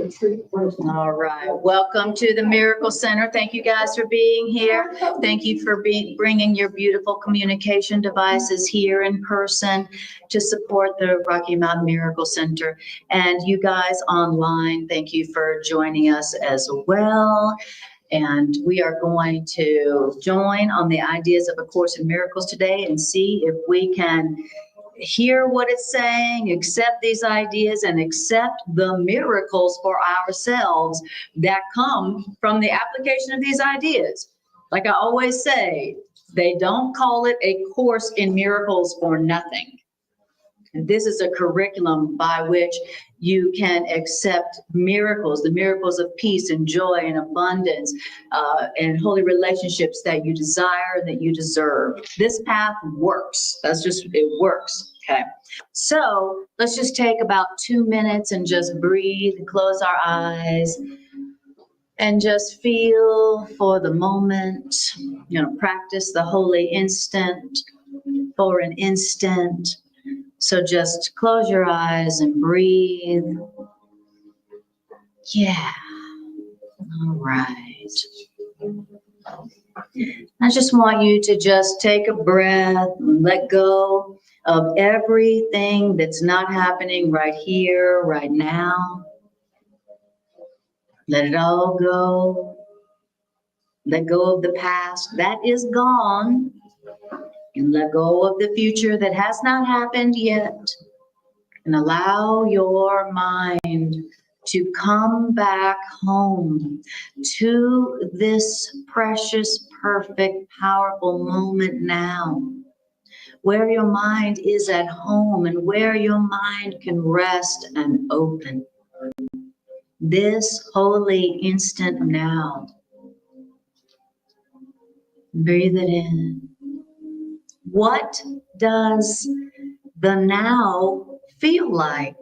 All right. Welcome to the Miracle Center. Thank you guys for being here. Thank you for bringing your beautiful communication devices here in person to support the Rocky Mountain Miracle Center. And you guys online, thank you for joining us as well. And we are going to join on the ideas of A Course in Miracles today and see if we can hear what it's saying, accept these ideas, and accept the miracles for ourselves that come from the application of these ideas. Like I always say, they don't call it A Course in Miracles for nothing. And this is a curriculum by which you can accept miracles, the miracles of peace and joy and abundance and holy relationships that you desire, that you deserve. This path works. It works. Okay. So let's just take about 2 minutes and just breathe, close our eyes, and just feel for the moment, practice the holy instant for an instant. So just close your eyes and breathe. Yeah. All right. I just want you to just take a breath and let go of everything that's not happening right here, right now. Let it all go. Let go of the past. That is gone. And let go of the future that has not happened yet. And allow your mind to come back home to this precious, perfect, powerful moment now, where your mind is at home and where your mind can rest and open. This holy instant now. Breathe it in. What does the now feel like?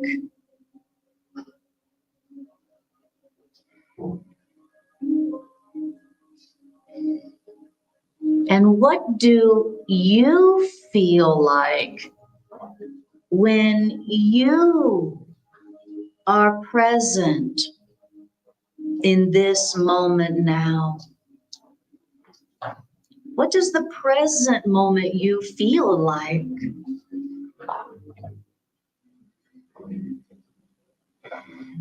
And what do you feel like when you are present in this moment now? What does the present moment you feel like?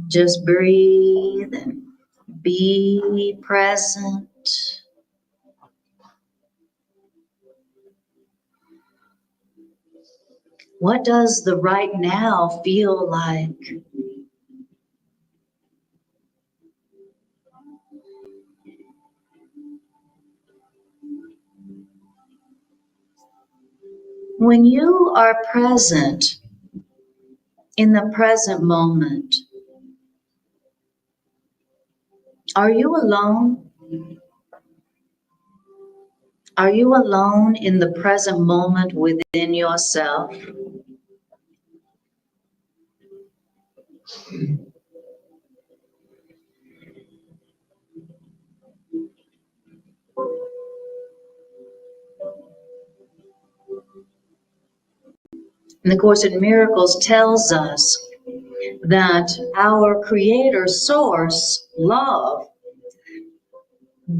Just breathe and be present. What does the right now feel like? When you are present in the present moment, are you alone? Are you alone in the present moment within yourself? And the Course in Miracles tells us that our Creator Source, love,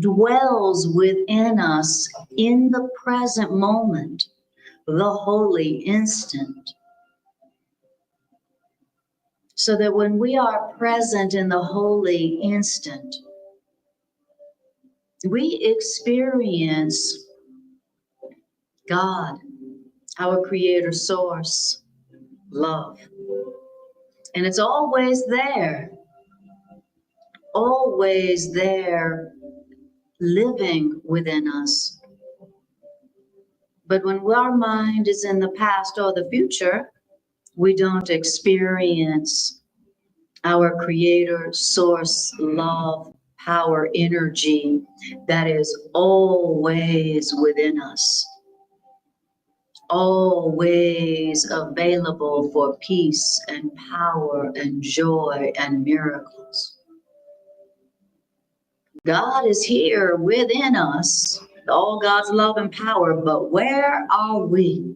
dwells within us in the present moment, the holy instant. So that when we are present in the holy instant, we experience God, our Creator Source, love. And it's always there, living within us. But when our mind is in the past or the future, we don't experience our Creator, Source, love, power, energy that is always within us, always available for peace and power and joy and miracles. God is here within us, all God's love and power, but where are we?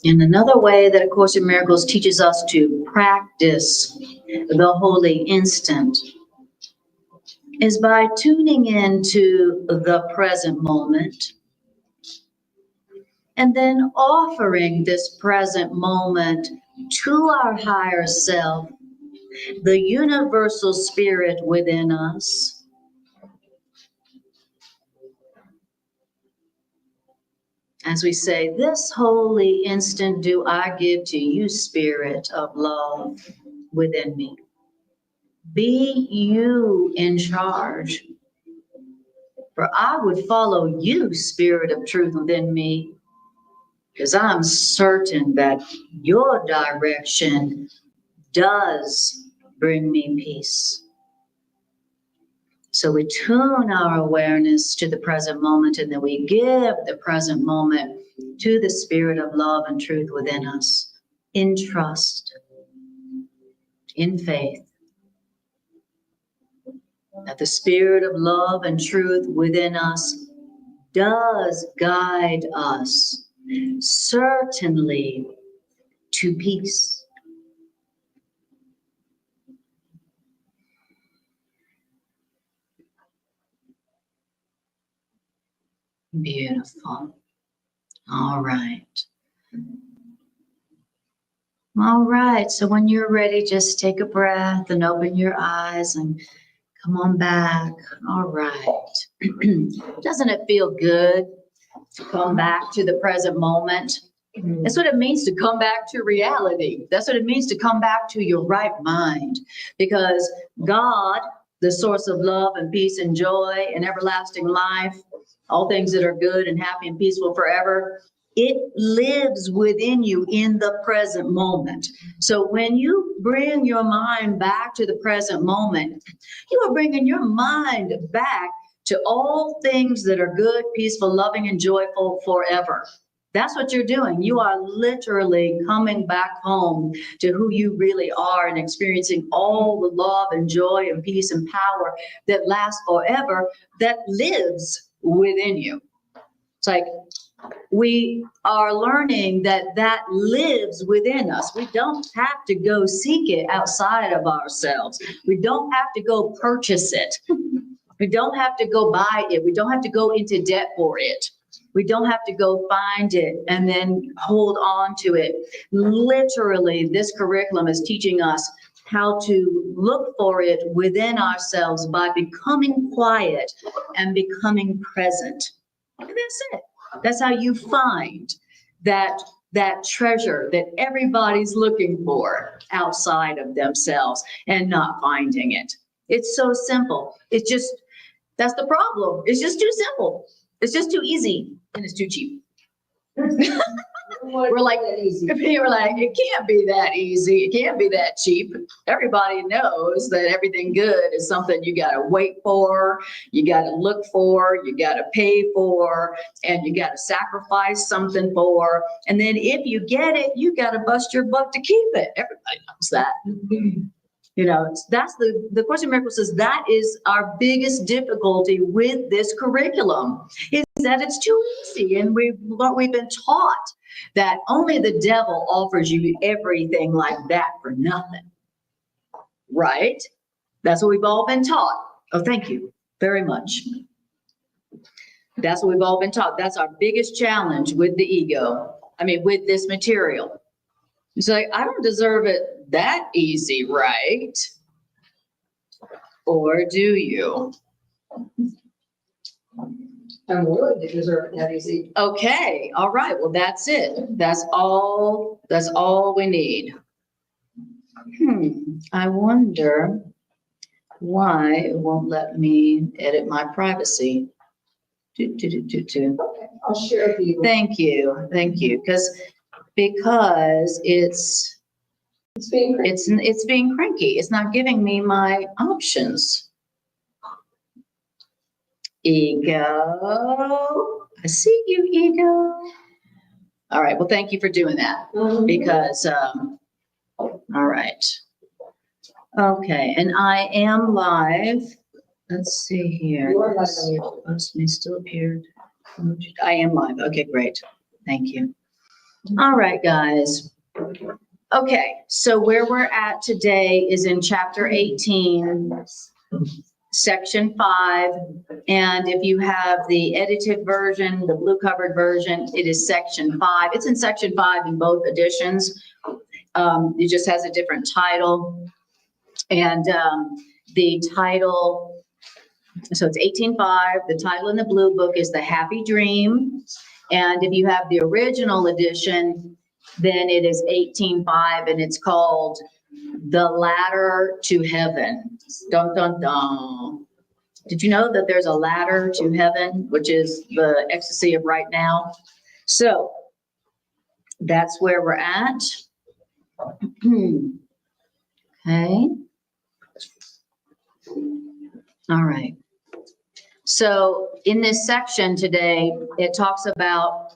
And another way that A Course in Miracles teaches us to practice the holy instant is by tuning into the present moment and then offering this present moment to our higher self, the universal spirit within us. As we say, this holy instant do I give to you, spirit of love within me. Be you in charge. For I would follow you, spirit of truth within me, because I'm certain that your direction does bring me peace. So we tune our awareness to the present moment, and then we give the present moment to the spirit of love and truth within us, in trust, in faith, that the spirit of love and truth within us does guide us, certainly, to peace. Beautiful. All right. All right. So when you're ready, just take a breath and open your eyes and come on back. All right. Doesn't it feel good to come back to the present moment? That's what it means to come back to reality. That's what it means to come back to your right mind. Because God, the source of love and peace and joy and everlasting life, all things that are good and happy and peaceful forever, it lives within you in the present moment. So when you bring your mind back to the present moment, you are bringing your mind back to all things that are good, peaceful, loving, and joyful forever. That's what you're doing. You are literally coming back home to who you really are and experiencing all the love and joy and peace and power that lasts forever, that lives within you. It's like we are learning that that lives within us. We don't have to go seek it outside of ourselves. We don't have to go purchase it. We don't have to go buy it. We don't have to go into debt for it. We don't have to go find it and then hold on to it. Literally, this curriculum is teaching us how to look for it within ourselves by becoming quiet and becoming present. And that's it. That's how you find that treasure that everybody's looking for outside of themselves and not finding it. It's so simple. It's just, that's the problem. It's just too simple. It's just too easy and it's too cheap. We're like, it can't be that easy. It can't be that cheap. Everybody knows that everything good is something you got to wait for, you got to look for, you got to pay for, and you got to sacrifice something for. And then if you get it, you got to bust your butt to keep it. Everybody knows that. You know, that's the Course in Miracles says that is our biggest difficulty with this curriculum, is that it's too easy. And we've been taught that only the devil offers you everything like that for nothing, right? That's what we've all been taught. Oh, thank you very much. That's what we've all been taught. That's our biggest challenge with the ego. I mean, with this material. It's like, I don't deserve it that easy, right? Or do you? I'm willing to deserve it that easy. Okay, all right, well, that's it. That's all we need. I wonder why it won't let me edit my privacy. Okay, I'll share with you. Thank you, because It's being crazy. it's being cranky. It's not giving me my options. Ego, I see you, ego. All right, well, thank you for doing that, because, all right. Okay, and I am live. Let's see here. You are live on YouTube. Post may still appear. I am live. Okay, great. Thank you. All right, guys. Okay, so where we're at today is in chapter 18, section 5. And if you have the edited version, the blue covered version, it is section 5. It's in section 5 in both editions. It just has a different title. And the title, so it's 18:5. The title in the blue book is The Happy Dream. And if you have the original edition, then it is 18:5, and it's called The Ladder to Heaven. Dun, dun, dun. Did you know that there's a ladder to heaven, which is the ecstasy of right now? So that's where we're at. Okay. All right. So in this section today, it talks about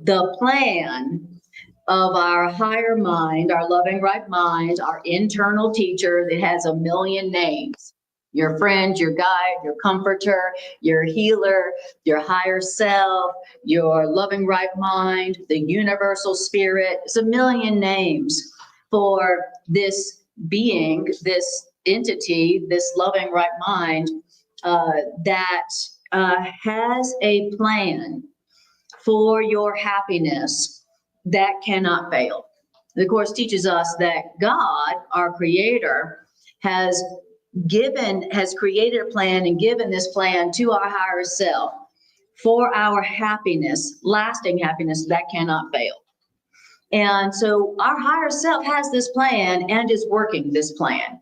the plan of our higher mind, our loving right mind, our internal teacher that has a million names. Your friend, your guide, your comforter, your healer, your higher self, your loving right mind, the universal spirit. It's a million names for this being, this entity, this loving right mind that has a plan for your happiness that cannot fail. The Course teaches us that God, our creator, has created a plan and given this plan to our higher self for our happiness, lasting happiness that cannot fail. And so our higher self has this plan and is working this plan.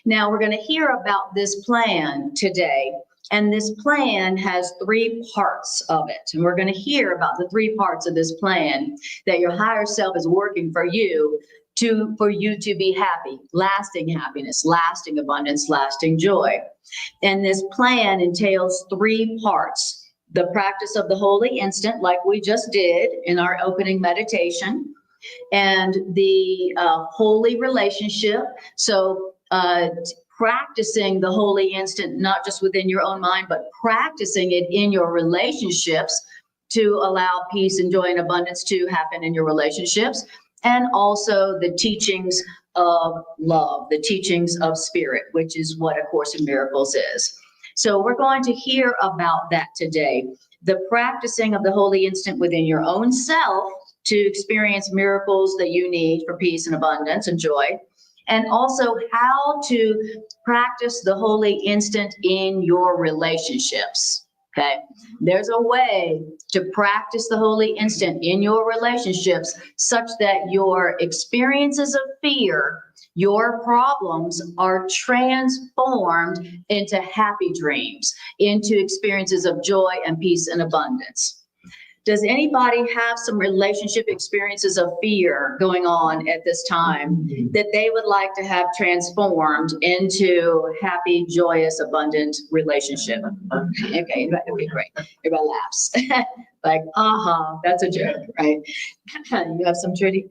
Now we're going to hear about this plan today. And this plan has 3 parts of it. And we're going to hear about the 3 parts of this plan that your higher self is working for you to be happy, lasting happiness, lasting abundance, lasting joy. And this plan entails 3 parts. The practice of the holy instant, like we just did in our opening meditation, and the holy relationship. So practicing the holy instant, not just within your own mind, but practicing it in your relationships to allow peace and joy and abundance to happen in your relationships. And also the teachings of love, the teachings of spirit, which is what A Course in Miracles is. So we're going to hear about that today. The practicing of the holy instant within your own self to experience miracles that you need for peace and abundance and joy. And also how to practice the holy instant in your relationships, okay? There's a way to practice the holy instant in your relationships such that your experiences of fear, your problems are transformed into happy dreams, into experiences of joy and peace and abundance. Does anybody have some relationship experiences of fear going on at this time that they would like to have transformed into happy, joyous, abundant relationship? Okay, great. Everybody laughs. Like, that's a joke, right? You have some, Trudy?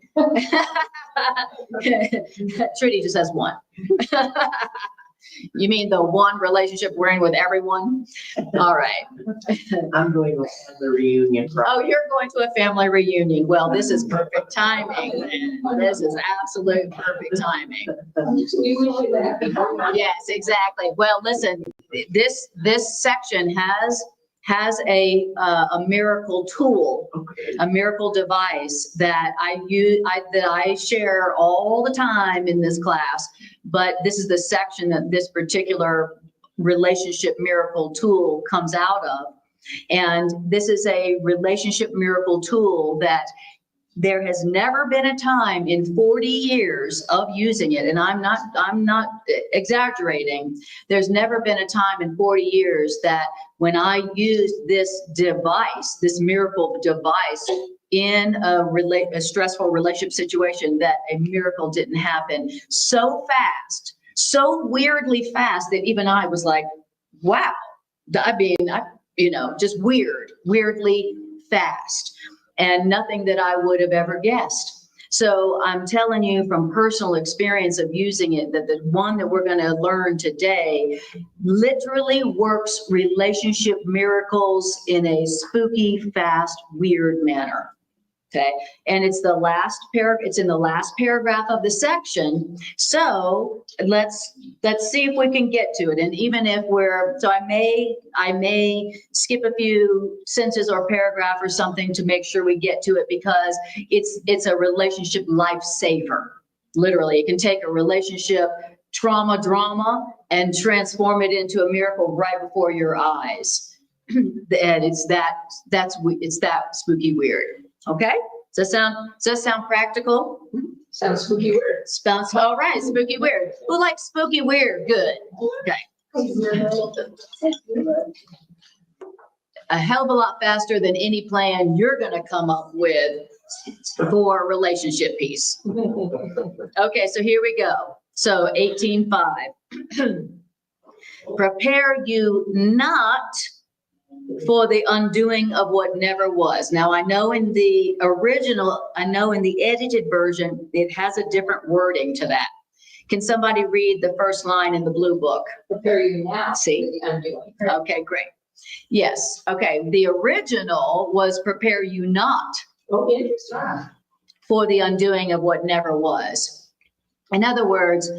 Trudy just has one. You mean the one relationship we're in with everyone? All right. I'm going to a family reunion. Oh, you're going to a family reunion. Well, this is perfect timing. This is absolute perfect timing. We wish you that. Yes, exactly. Well, listen, this section has a miracle tool, a miracle device that I share all the time in this class. But this is the section that this particular relationship miracle tool comes out of. And this is a relationship miracle tool that there has never been a time in 40 years of using it, and I'm not exaggerating. There's never been a time in 40 years that when I used this device, this miracle device, in a stressful relationship situation, that a miracle didn't happen so fast, so weirdly fast that even I was like, wow. I mean, just weirdly fast, and nothing that I would have ever guessed. So I'm telling you from personal experience of using it, that the one that we're going to learn today literally works relationship miracles in a spooky, fast, weird manner. Okay, and it's it's in the last paragraph of the section. So let's see if we can get to it. And even if I may skip a few sentences or paragraph or something to make sure we get to it, because it's a relationship lifesaver. Literally, it can take a relationship drama and transform it into a miracle right before your eyes. And it's that spooky weird. Okay, does that sound practical? Sounds spooky weird. Sounds all right. Spooky weird. Who likes spooky weird? Good. Okay. A hell of a lot faster than any plan you're going to come up with for a relationship piece. Okay, so here we go. So 18:5. Prepare you not for the undoing of what never was. Now, I know in the edited version, it has a different wording to that. Can somebody read the first line in the blue book? Prepare you now. See? For the undoing. Okay, great. Yes. Okay. The original was prepare you not Oh, interesting. for the undoing of what never was. In other words,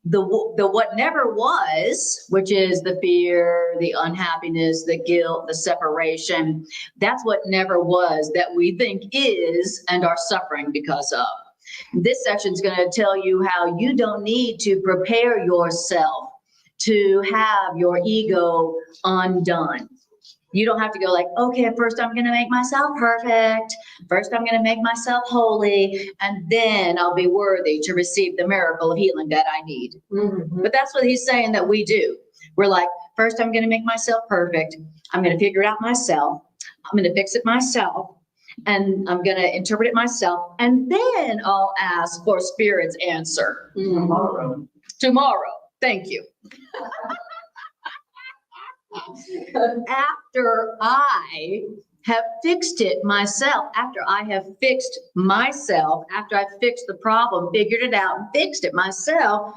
the what never was, which is the fear, the unhappiness, the guilt, the separation, that's what never was that we think is and are suffering because of. This section is going to tell you how you don't need to prepare yourself to have your ego undone. You don't have to go like, okay, first I'm going to make myself perfect. First I'm going to make myself holy, and then I'll be worthy to receive the miracle of healing that I need. Mm-hmm. But that's what he's saying that we do. We're like, first I'm going to make myself perfect. I'm going to figure it out myself. I'm going to fix it myself. And I'm going to interpret it myself. And then I'll ask for Spirit's answer. Tomorrow. Tomorrow. Thank you. After I have fixed it myself, after I've fixed the problem, figured it out, and fixed it myself,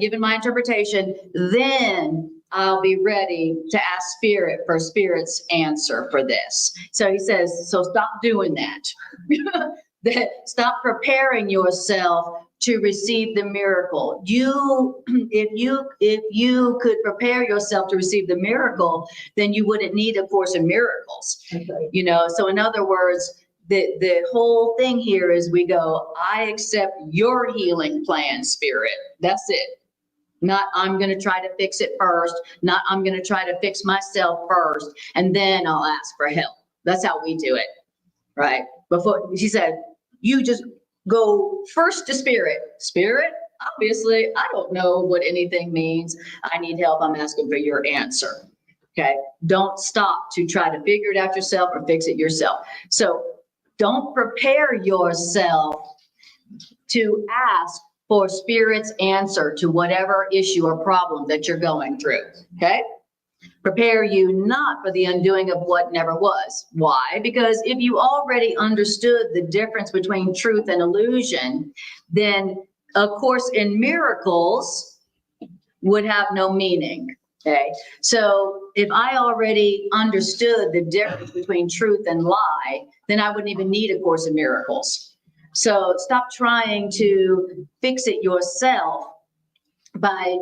given my interpretation, then I'll be ready to ask Spirit for Spirit's answer for this. So he says, so stop doing that. Stop preparing yourself to receive the miracle. If you could prepare yourself to receive the miracle, then you wouldn't need a Course in Miracles. Okay. So in other words, the whole thing here is we go, I accept your healing plan, Spirit. That's it. Not I'm going to try to fix it first. Not I'm going to try to fix myself first, and then I'll ask for help. That's how we do it, right? Before she said, you just go first to Spirit. Spirit, obviously, I don't know what anything means. I need help. I'm asking for your answer. Okay. Don't stop to try to figure it out yourself or fix it yourself. So don't prepare yourself to ask for Spirit's answer to whatever issue or problem that you're going through. Okay. Prepare you not for the undoing of what never was. Why? Because if you already understood the difference between truth and illusion, then A Course in Miracles would have no meaning. Okay. So if I already understood the difference between truth and lie, then I wouldn't even need A Course in Miracles. So stop trying to fix it yourself by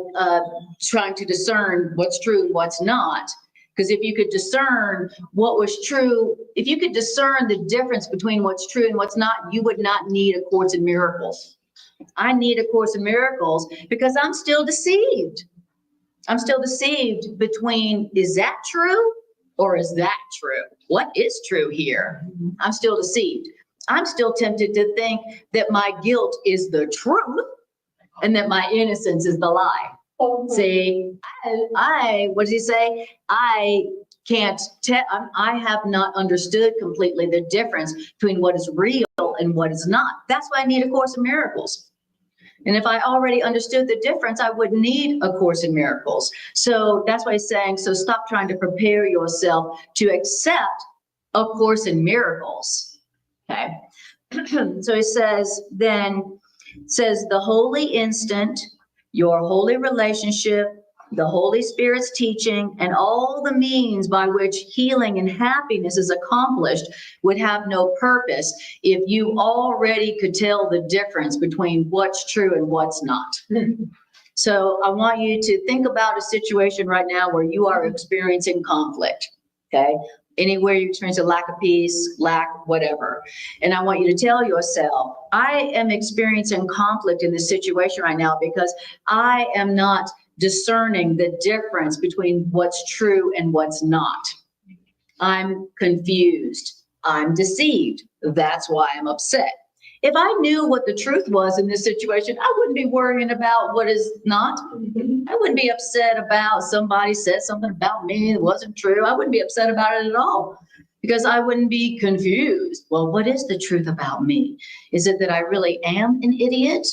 trying to discern what's true and what's not. Because if you could discern what was true, if you could discern the difference between what's true and what's not, you would not need A Course in Miracles. I need A Course in Miracles because I'm still deceived. I'm still deceived between, is that true or is that true? What is true here? I'm still deceived. I'm still tempted to think that my guilt is the truth and that my innocence is the lie. See, what does he say? I can't tell, I have not understood completely the difference between what is real and what is not. That's why I need A Course in Miracles. And if I already understood the difference, I wouldn't need A Course in Miracles. So that's why he's saying, so stop trying to prepare yourself to accept A Course in Miracles. Okay. So it says, the holy instant, your holy relationship, the Holy Spirit's teaching, and all the means by which healing and happiness is accomplished would have no purpose if you already could tell the difference between what's true and what's not. So I want you to think about a situation right now where you are experiencing conflict, okay? Anywhere you experience a lack of peace, lack, whatever. And I want you to tell yourself, I am experiencing conflict in this situation right now because I am not discerning the difference between what's true and what's not. I'm confused. I'm deceived. That's why I'm upset. If I knew what the truth was in this situation, I wouldn't be worrying about what is not. I wouldn't be upset about somebody said something about me that wasn't true. I wouldn't be upset about it at all because I wouldn't be confused. Well, what is the truth about me? Is it that I really am an idiot?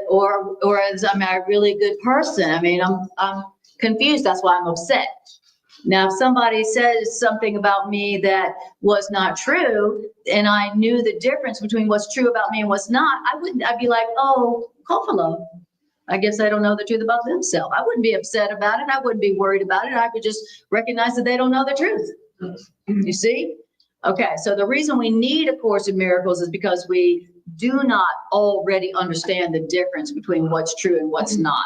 Or am I a really good person? I mean, I'm confused. That's why I'm upset. Now, if somebody says something about me that was not true, and I knew the difference between what's true about me and what's not, I'd be like, oh, Kofalo, I guess I don't know the truth about themselves. I wouldn't be upset about it. I wouldn't be worried about it. I would just recognize that they don't know the truth. You see? Okay, so the reason we need A Course in Miracles is because we do not already understand the difference between what's true and what's not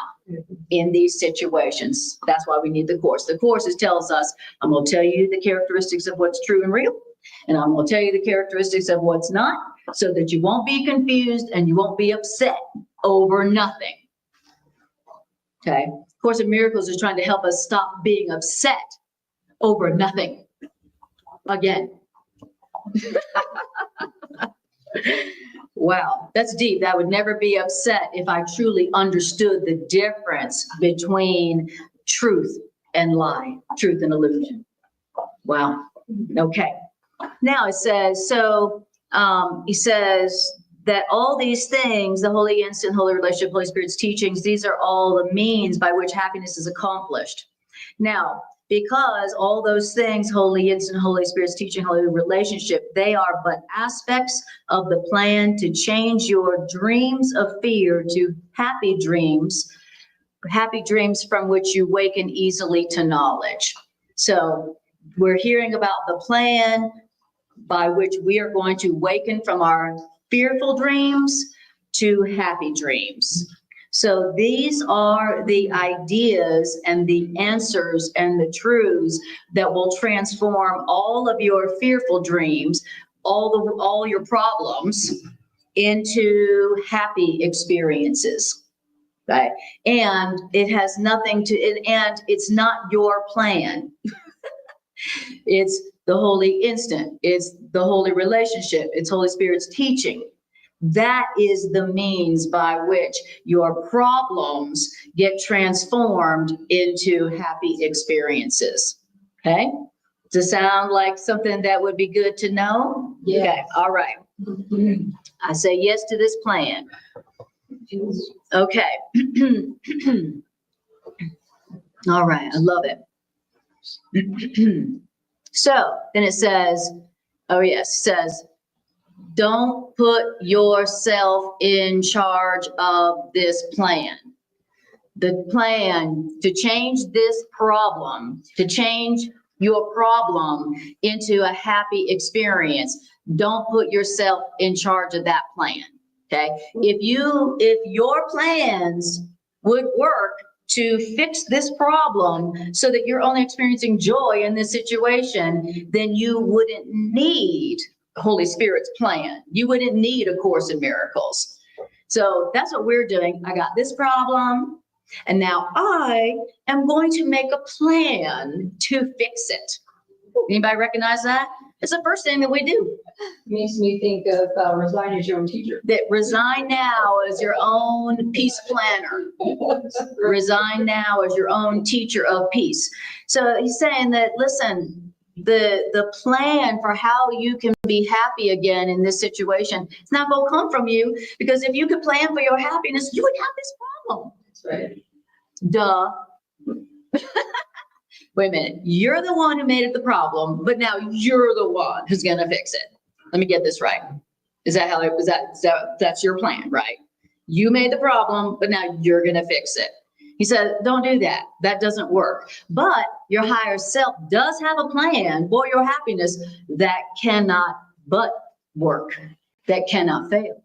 in these situations. That's why we need the Course. The Course tells us, I'm going to tell you the characteristics of what's true and real, and I'm going to tell you the characteristics of what's not, so that you won't be confused and you won't be upset over nothing. Okay? Course in Miracles is trying to help us stop being upset over nothing. Again. Wow, that's deep. I would never be upset if I truly understood the difference between truth and lie, truth and illusion. Wow. Okay. Now it says, he says that all these things, the holy instant, holy relationship, Holy Spirit's teachings, these are all the means by which happiness is accomplished. Now, because all those things, holy instant, Holy Spirit's teaching, holy relationship, they are but aspects of the plan to change your dreams of fear to happy dreams from which you waken easily to knowledge. So we're hearing about the plan by which we are going to waken from our fearful dreams to happy dreams. So these are the ideas and the answers and the truths that will transform all of your fearful dreams, all your problems into happy experiences. Right? And it has nothing to, and it's not your plan. It's the holy instant. It's the holy relationship. It's Holy Spirit's teaching. That is the means by which your problems get transformed into happy experiences. Okay? Does it sound like something that would be good to know? Yeah. Okay. All right. I say yes to this plan. Okay. All right. I love it. So then it says, oh yes, it says, don't put yourself in charge of this plan. The plan to change this problem, to change your problem into a happy experience. Don't put yourself in charge of that plan. Okay. If your plans would work to fix this problem so that you're only experiencing joy in this situation, then you wouldn't need Holy Spirit's plan. You wouldn't need A Course in Miracles. So that's what we're doing. I got this problem, and now I am going to make a plan to fix it. Anybody recognize that? It's the first thing that we do. Makes me think of resign as your own teacher. That resign now as your own peace planner. Resign now as your own teacher of peace. So he's saying that, listen, the plan for how you can be happy again in this situation, it's not going to come from you, because if you could plan for your happiness, you would have this problem. That's right. Duh. Wait a minute. You're the one who made it the problem, but now you're the one who's going to fix it. let me get this right. Is that how it was? That's your plan, right? You made the problem, but now you're going to fix it. He said, don't do that. That doesn't work. But your higher self does have a plan for your happiness that cannot but work, that cannot fail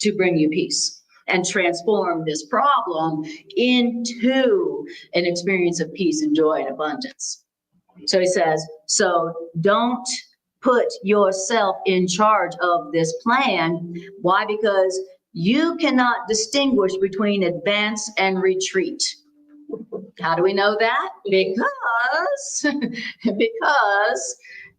to bring you peace and transform this problem into an experience of peace and joy and abundance. So he says, so don't put yourself in charge of this plan. Why? Because you cannot distinguish between advance and retreat. How do we know that? Because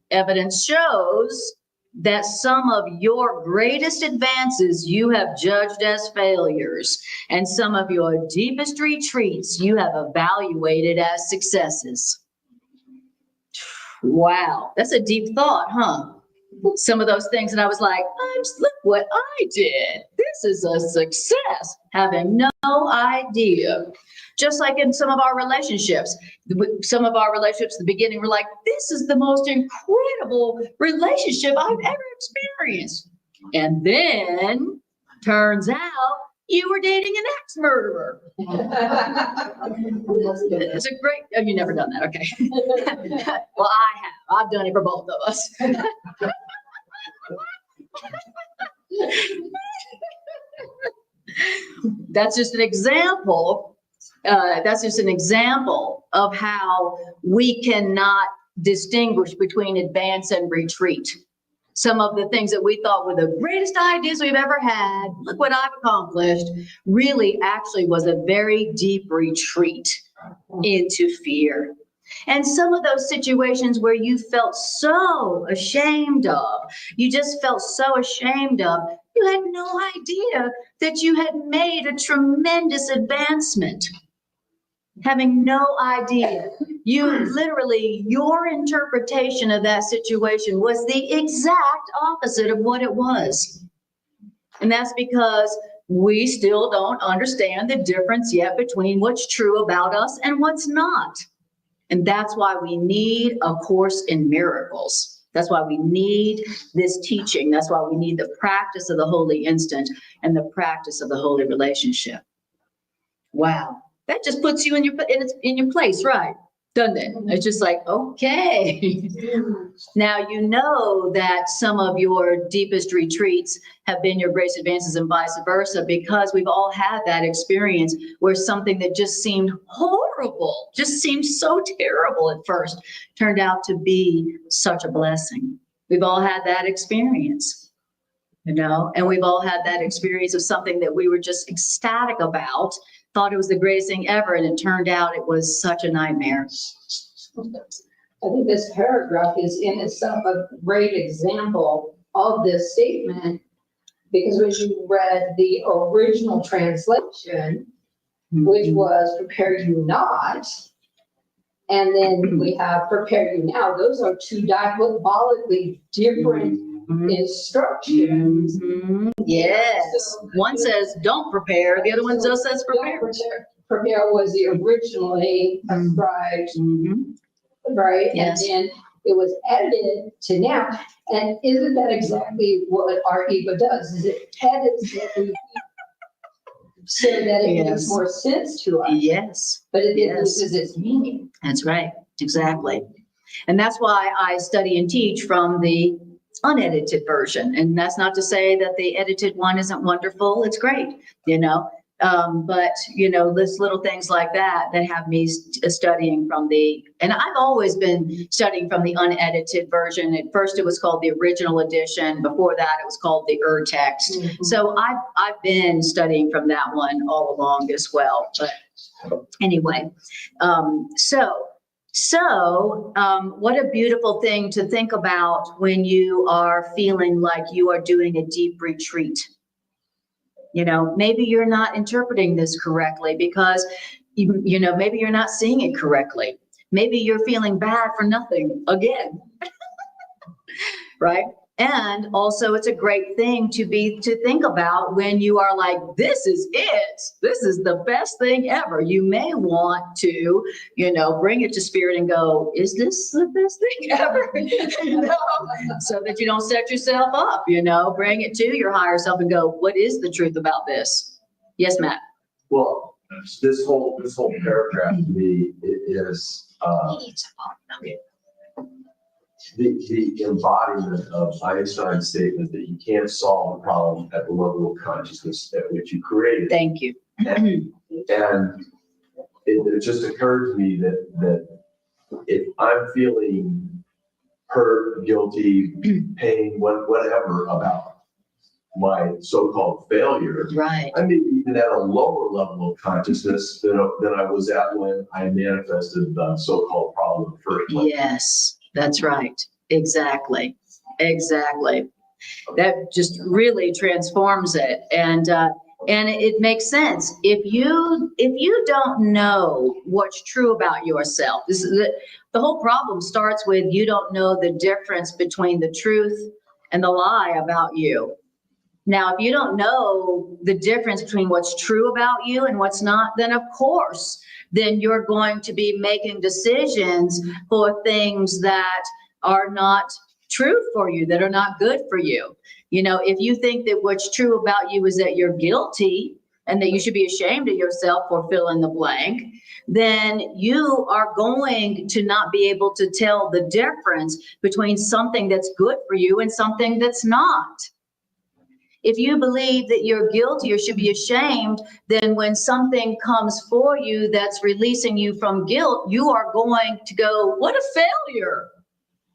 evidence shows that some of your greatest advances you have judged as failures, and some of your deepest retreats you have evaluated as successes. Wow, that's a deep thought, huh? Some of those things, and I was like, look what I did. This is a success, having no idea. Just like in some of our relationships, at the beginning, we're like, this is the most incredible relationship I've ever experienced. And then turns out you were dating an ex-murderer. It's a great, oh, you've never done that, okay. Well, I have. I've done it for both of us. That's just an example. That's just an example of how we cannot distinguish between advance and retreat. Some of the things that we thought were the greatest ideas we've ever had, look what I've accomplished, really actually was a very deep retreat into fear. And some of those situations where you felt so ashamed of, you just felt so ashamed of, you had no idea that you had made a tremendous advancement. Having no idea. You literally, your interpretation of that situation was the exact opposite of what it was. And that's because we still don't understand the difference yet between what's true about us and what's not. And that's why we need a Course in Miracles. That's why we need this teaching. That's why we need the practice of the holy instant and the practice of the holy relationship. Wow. That just puts you in your place, right? Doesn't it? It's just like, okay. Now you know that some of your deepest retreats have been your greatest advances and vice versa, because we've all had that experience where something that just seemed horrible, just seemed so terrible at first, turned out to be such a blessing. We've all had that experience, you know, and we've all had that experience of something that we were just ecstatic about, thought it was the greatest thing ever, and it turned out it was such a nightmare. I think this paragraph is in itself a great example of this statement, because when you read the original translation, which was prepare you not, and then we have prepare you now, those are two diabolically different instructions. Yes. One says don't prepare, the other one just says prepare. Prepare was the originally prescribed, right? Yes. And then it was edited to now. And isn't that exactly what our ego does? Is it edits it so that it makes more sense to us? Yes. But it loses its meaning. That's right. Exactly. And that's why I study and teach from the unedited version. And that's not to say that the edited one isn't wonderful. It's great, you know. But, you know, this little things like that have me studying from and I've always been studying from the unedited version. At first it was called the original edition. Before that it was called the text. So I've been studying from that one all along as well. But anyway, what a beautiful thing to think about when you are feeling like you are doing a deep retreat. You know, maybe you're not interpreting this correctly because, you know, maybe you're not seeing it correctly. Maybe you're feeling bad for nothing again, right? And also it's a great thing to think about when you are like, this is it. This is the best thing ever. You may want to, bring it to spirit and go, is this the best thing ever? So that you don't set yourself up, bring it to your higher self and go, what is the truth about this? Yes, Matt. Well, this whole paragraph to me is the embodiment of Einstein's statement that you can't solve a problem at the level of consciousness at which you created. Thank you. And it just occurred to me that if I'm feeling hurt, guilty, pain, whatever about my so-called failure, Right. I may be even at a lower level of consciousness than I was at when I manifested the so-called problem first. Yes, that's right. Exactly. That just really transforms it. And it makes sense. If you don't know what's true about yourself, this is the whole problem starts with you don't know the difference between the truth and the lie about you. Now, if you don't know the difference between what's true about you and what's not, then of course, then you're going to be making decisions for things that are not true for you, that are not good for you. If you think that what's true about you is that you're guilty and that you should be ashamed of yourself for fill in the blank, then you are going to not be able to tell the difference between something that's good for you and something that's not. If you believe that you're guilty or should be ashamed, then when something comes for you that's releasing you from guilt, you are going to go, what a failure.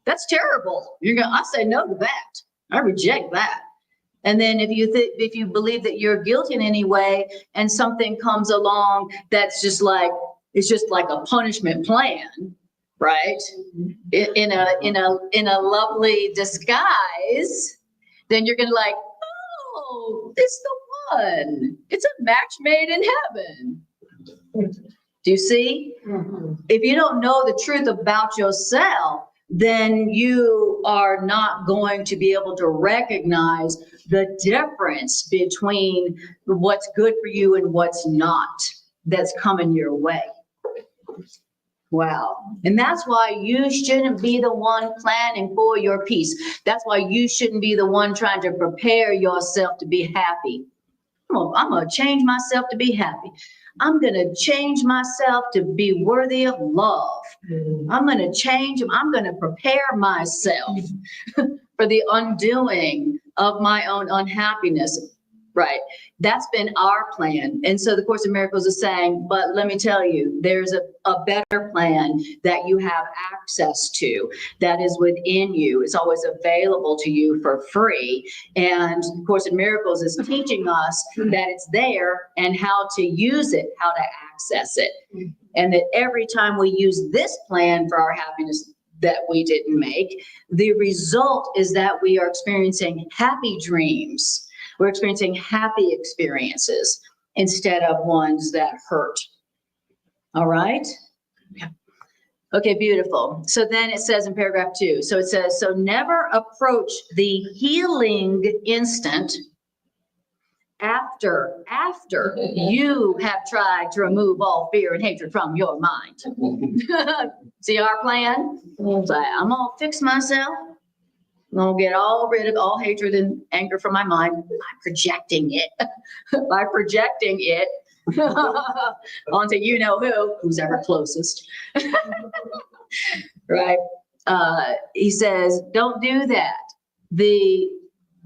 That's terrible. I say no to that. I reject that. And then if you believe that you're guilty in any way and something comes along that's just like a punishment plan, right? In a lovely disguise, then you're going to like, oh, it's the one. It's a match made in heaven. Do you see? Mhm. If you don't know the truth about yourself, then you are not going to be able to recognize the difference between what's good for you and what's not that's coming your way. Wow. And that's why you shouldn't be the one planning for your peace. That's why you shouldn't be the one trying to prepare yourself to be happy. I'm going to change myself to be happy. I'm going to change myself to be worthy of love. I'm going to change. I'm going to prepare myself for the undoing of my own unhappiness. Right. That's been our plan. And so the Course in Miracles is saying, but let me tell you, there's a better plan that you have access to that is within you. It's always available to you for free. And the Course in Miracles is teaching us that it's there and how to use it, how to access it. And that every time we use this plan for our happiness that we didn't make, the result is that we are experiencing happy dreams. We're experiencing happy experiences instead of ones that hurt. All right? Yeah. Okay, beautiful. So then it says in paragraph 2, so it says, so never approach the healing instant after you have tried to remove all fear and hatred from your mind. See our plan? It's like, I'm going to fix myself. I'm going to get rid of all hatred and anger from my mind by projecting it. Onto who's ever closest. Right? He says, don't do that. The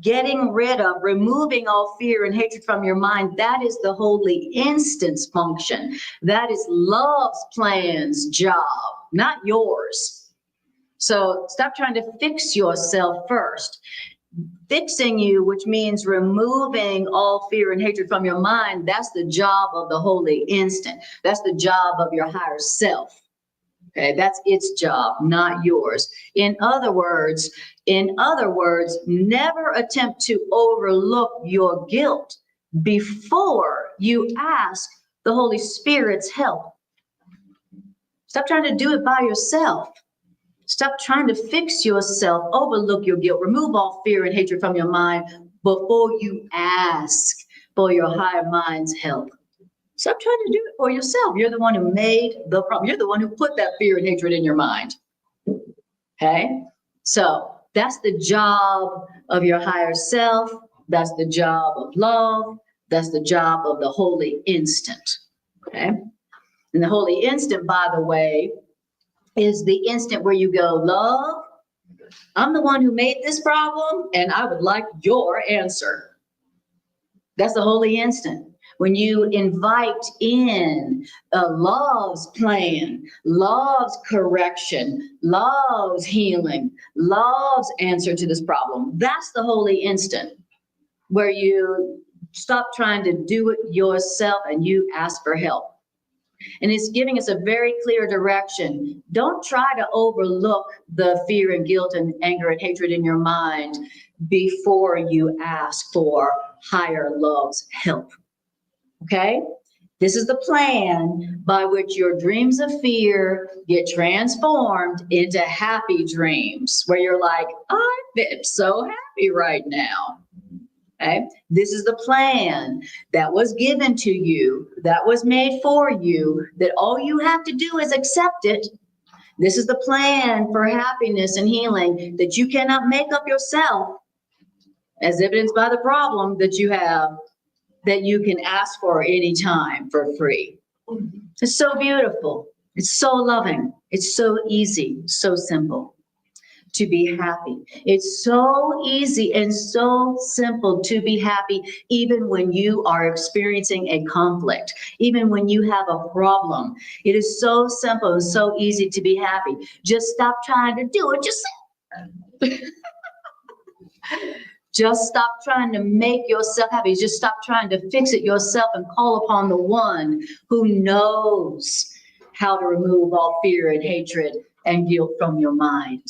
getting rid of, removing all fear and hatred from your mind, that is the holy instance function. That is love's plan's job, not yours. So stop trying to fix yourself first. Fixing you, which means removing all fear and hatred from your mind, that's the job of the holy instant. That's the job of your higher self. Okay, that's its job, not yours. In other words, never attempt to overlook your guilt before you ask the Holy Spirit's help. Stop trying to do it by yourself. Stop trying to fix yourself, overlook your guilt, remove all fear and hatred from your mind before you ask for your higher mind's help. Stop trying to do it for yourself. You're the one who made the problem. You're the one who put that fear and hatred in your mind. Okay? So that's the job of your higher self. That's the job of love. That's the job of the holy instant. Okay? And the holy instant, by the way, is the instant where you go, love, I'm the one who made this problem, and I would like your answer. That's the holy instant. When you invite in love's plan, love's correction, love's healing, love's answer to this problem, that's the holy instant where you stop trying to do it yourself and you ask for help. And it's giving us a very clear direction. Don't try to overlook the fear and guilt and anger and hatred in your mind before you ask for higher love's help. Okay? This is the plan by which your dreams of fear get transformed into happy dreams, where you're like, I'm so happy right now. Okay? This is the plan that was given to you, that was made for you, that all you have to do is accept it. This is the plan for happiness and healing that you cannot make up yourself, as evidenced by the problem that you have, that you can ask for anytime for free. It's so beautiful. It's so loving. It's so easy, so simple to be happy. It's so easy and so simple to be happy, even when you are experiencing a conflict, even when you have a problem. It is so simple and so easy to be happy. Just stop trying to do it yourself. Just stop trying to make yourself happy. Just stop trying to fix it yourself and call upon the one who knows how to remove all fear and hatred and guilt from your mind.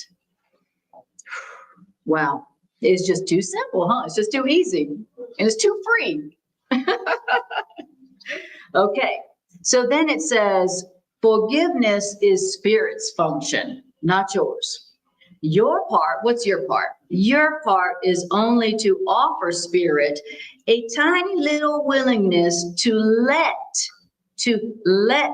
Wow. It's just too simple, huh? It's just too easy. And it's too free. Okay. So then it says, forgiveness is Spirit's function, not yours. Your part, what's your part? Your part is only to offer Spirit a tiny little willingness to let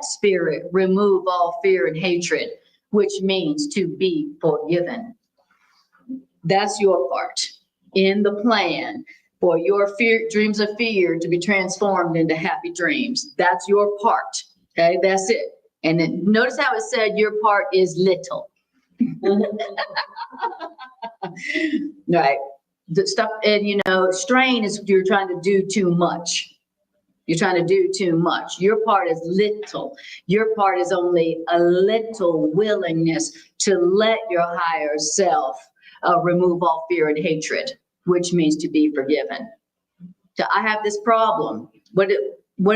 Spirit remove all fear and hatred, which means to be forgiven. That's your part in the plan for your dreams of fear to be transformed into happy dreams. That's your part. Okay, that's it. And then notice how it said your part is little. Right. The stuff, and strain is you're trying to do too much. You're trying to do too much. Your part is little. Your part is only a little willingness to let your higher self remove all fear and hatred, which means to be forgiven. So I have this problem. What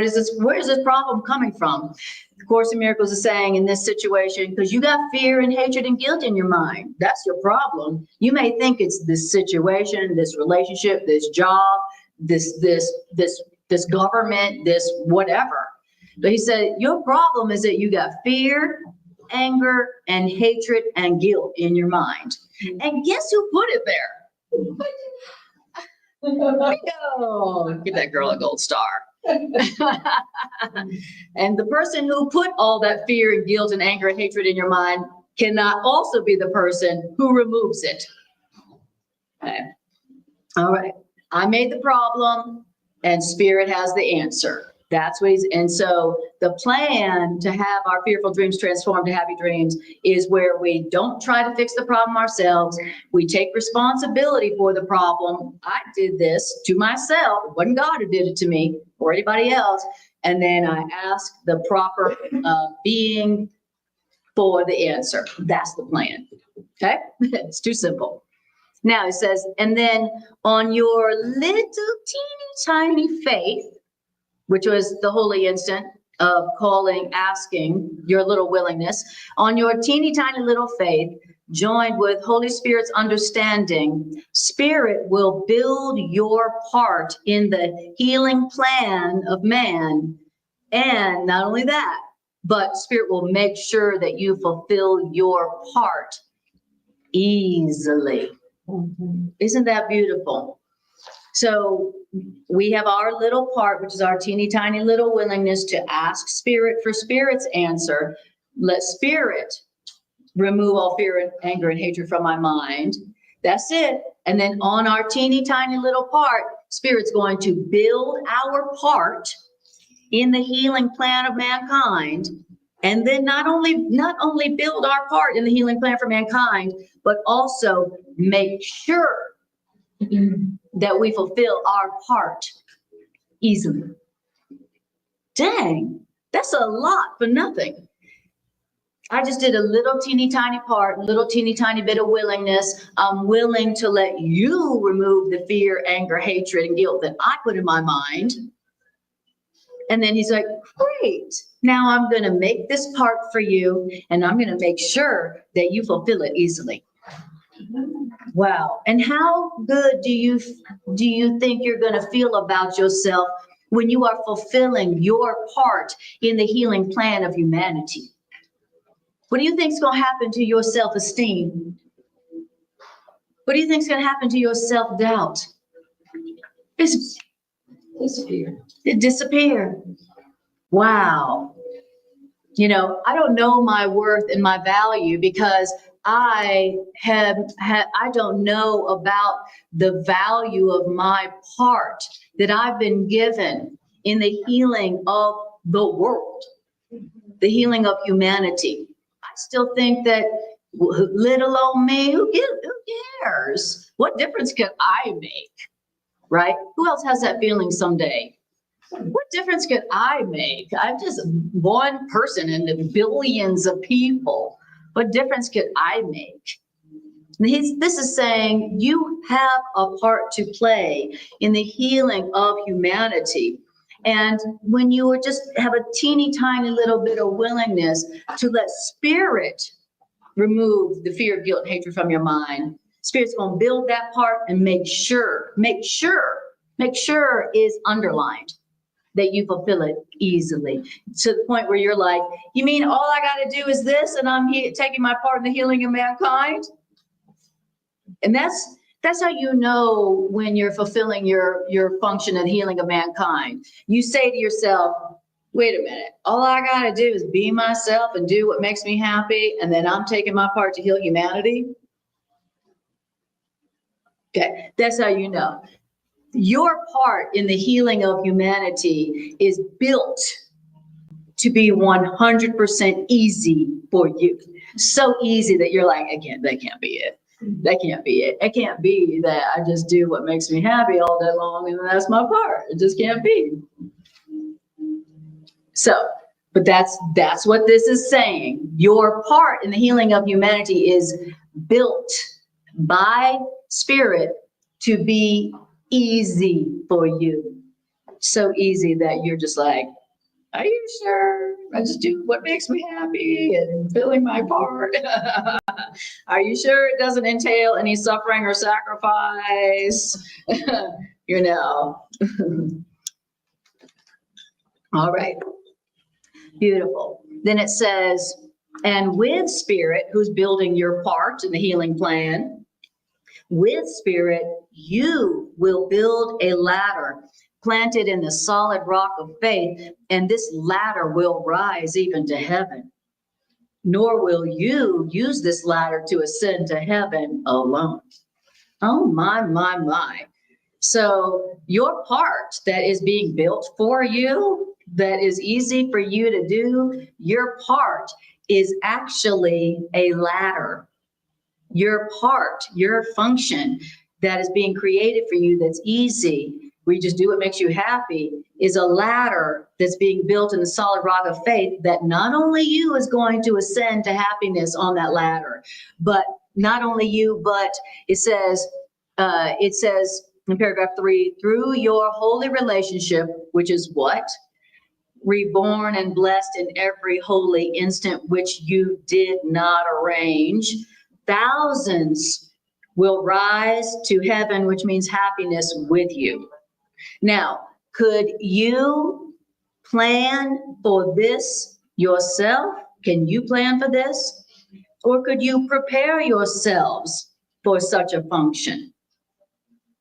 is this? Where is this problem coming from? The Course in Miracles is saying in this situation, because you got fear and hatred and guilt in your mind. That's your problem. You may think it's this situation, this relationship, this job, this government, this whatever. But he said, your problem is that you got fear, anger, and hatred and guilt in your mind. And guess who put it there? Bingo! Give that girl a gold star. And the person who put all that fear and guilt and anger and hatred in your mind cannot also be the person who removes it. Okay. All right. I made the problem and Spirit has the answer. That's what and so the plan to have our fearful dreams transformed to happy dreams is where we don't try to fix the problem ourselves. We take responsibility for the problem. I did this to myself. It wasn't God who did it to me or anybody else. And then I ask the proper being for the answer. That's the plan. Okay? It's too simple. Now it says, and then on your little teeny tiny faith, which was the holy instant of calling, asking your little willingness, on your teeny tiny little faith, joined with Holy Spirit's understanding, Spirit will build your part in the healing plan of man. And not only that, but Spirit will make sure that you fulfill your part easily. Isn't that beautiful? So we have our little part, which is our teeny tiny little willingness to ask Spirit for Spirit's answer. Let Spirit remove all fear and anger and hatred from my mind. That's it. And then on our teeny tiny little part, Spirit's going to build our part in the healing plan of mankind. And then not only build our part in the healing plan for mankind, but also make sure that we fulfill our part easily. Dang, that's a lot for nothing. I just did a little teeny tiny part, little teeny tiny bit of willingness. I'm willing to let you remove the fear, anger, hatred, and guilt that I put in my mind. And then he's like, great. Now I'm going to make this part for you, and I'm going to make sure that you fulfill it easily. Wow. And how good do you think you're going to feel about yourself when you are fulfilling your part in the healing plan of humanity? What do you think is going to happen to your self-esteem? What do you think is going to happen to your self-doubt? It disappeared. Wow. You know, I don't know my worth and my value because I don't know about the value of my part that I've been given in the healing of the world, the healing of humanity. I still think that little old me, who cares? What difference could I make? Right? Who else has that feeling someday? What difference could I make? I'm just one person in the billions of people. What difference could I make? This is saying you have a part to play in the healing of humanity. And when you just have a teeny tiny little bit of willingness to let Spirit remove the fear, guilt, and hatred from your mind, Spirit's going to build that part and make sure is underlined that you fulfill it easily, to the point where you're like, you mean all I got to do is this, and I'm here taking my part in the healing of mankind? And that's how you know when you're fulfilling your function in healing of mankind. You say to yourself, wait a minute, all I got to do is be myself and do what makes me happy, and then I'm taking my part to heal humanity. Okay, that's how you know. Your part in the healing of humanity is built to be 100% easy for you. So easy that you're like, again, that can't be it. That can't be it. It can't be that I just do what makes me happy all day long and that's my part. It just can't be. So, but that's what this is saying. Your part in the healing of humanity is built by Spirit to be easy for you. So easy that you're just like, are you sure? I just do what makes me happy and filling my part. Are you sure it doesn't entail any suffering or sacrifice? You know. All right. Beautiful. Then it says, and with Spirit, who's building your part in the healing plan, with Spirit, you will build a ladder planted in the solid rock of faith, and this ladder will rise even to heaven. Nor will you use this ladder to ascend to heaven alone. Oh, my. So your part that is being built for you, that is easy for you to do, your part is actually a ladder. Your part, your function that is being created for you that's easy, where you just do what makes you happy, is a ladder that's being built in the solid rock of faith that not only you is going to ascend to happiness on that ladder, but not only you, but it says in paragraph 3, through your holy relationship, which is what? Reborn and blessed in every holy instant which you did not arrange, thousands will rise to heaven, which means happiness with you. Now, could you plan for this yourself? Can you plan for this? Or could you prepare yourselves for such a function?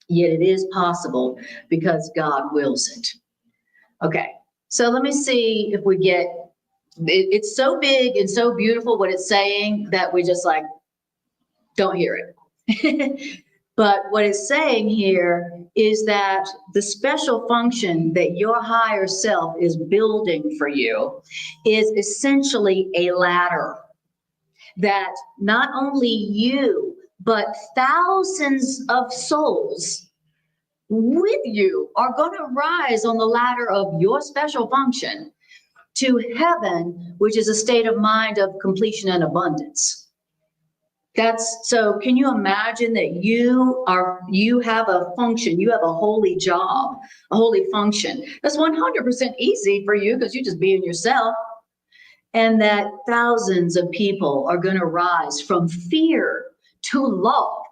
Yet it is possible because God wills it. Okay, so let me see if we get, it's so big and so beautiful what it's saying that we just like don't hear it. But what it's saying here is that the special function that your higher self is building for you is essentially a ladder that not only you, but thousands of souls with you are going to rise on the ladder of your special function to heaven, which is a state of mind of completion and abundance. So can you imagine that you have a function, you have a holy job, a holy function. That's 100% easy for you because you just being yourself. And that thousands of people are going to rise from fear to love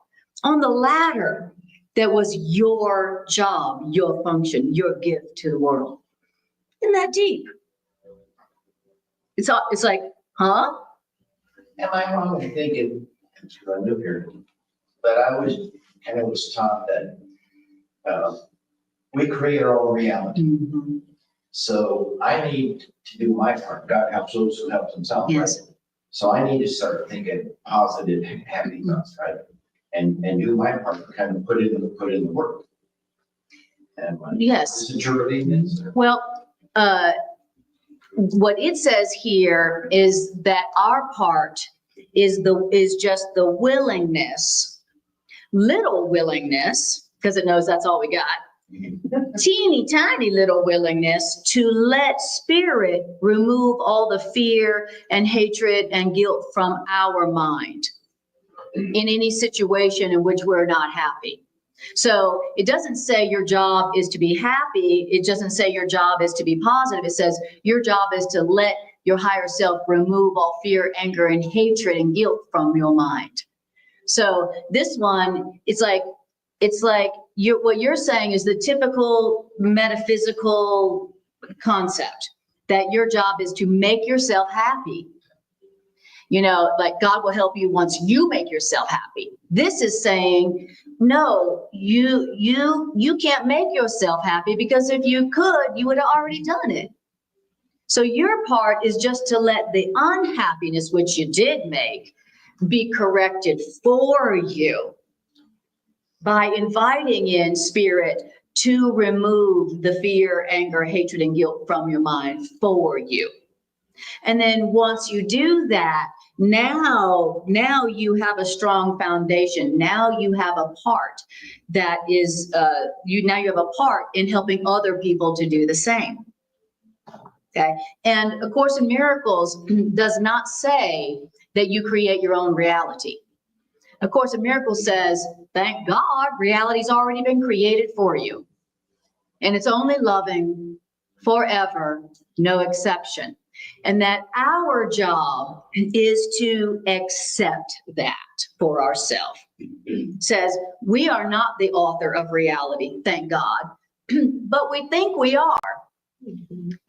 on the ladder that was your job, your function, your gift to the world. Isn't that deep? It's like, huh? Am I wrong in thinking, because I live here, but I was taught that we create our own reality. Mm-hmm. So I need to do my part. God helps those who help themselves, Yes. right? So I need to start thinking positive, happy thoughts, right? And do my part, kind of put in the work. And Yes. interpreting this. Well, what it says here is that our part is just the willingness, little willingness, because it knows that's all we got. Teeny tiny little willingness to let spirit remove all the fear and hatred and guilt from our mind in any situation in which we're not happy. So it doesn't say your job is to be happy. It doesn't say your job is to be positive. It says your job is to let your higher self remove all fear, anger, and hatred and guilt from your mind. So this one, it's like what you're saying is the typical metaphysical concept that your job is to make yourself happy. You know, like God will help you once you make yourself happy. This is saying, no, you can't make yourself happy, because if you could, you would have already done it. So your part is just to let the unhappiness, which you did make, be corrected for you by inviting in spirit to remove the fear, anger, hatred, and guilt from your mind for you. And then once you do that, now you have a strong foundation. Now you have a part that is, you have a part in helping other people to do the same. Okay. And A Course in Miracles does not say that you create your own reality. A Course in Miracles says, thank God, reality's already been created for you. And it's only loving forever, no exception. And that our job is to accept that for ourselves. Says we are not the author of reality, thank God, but we think we are.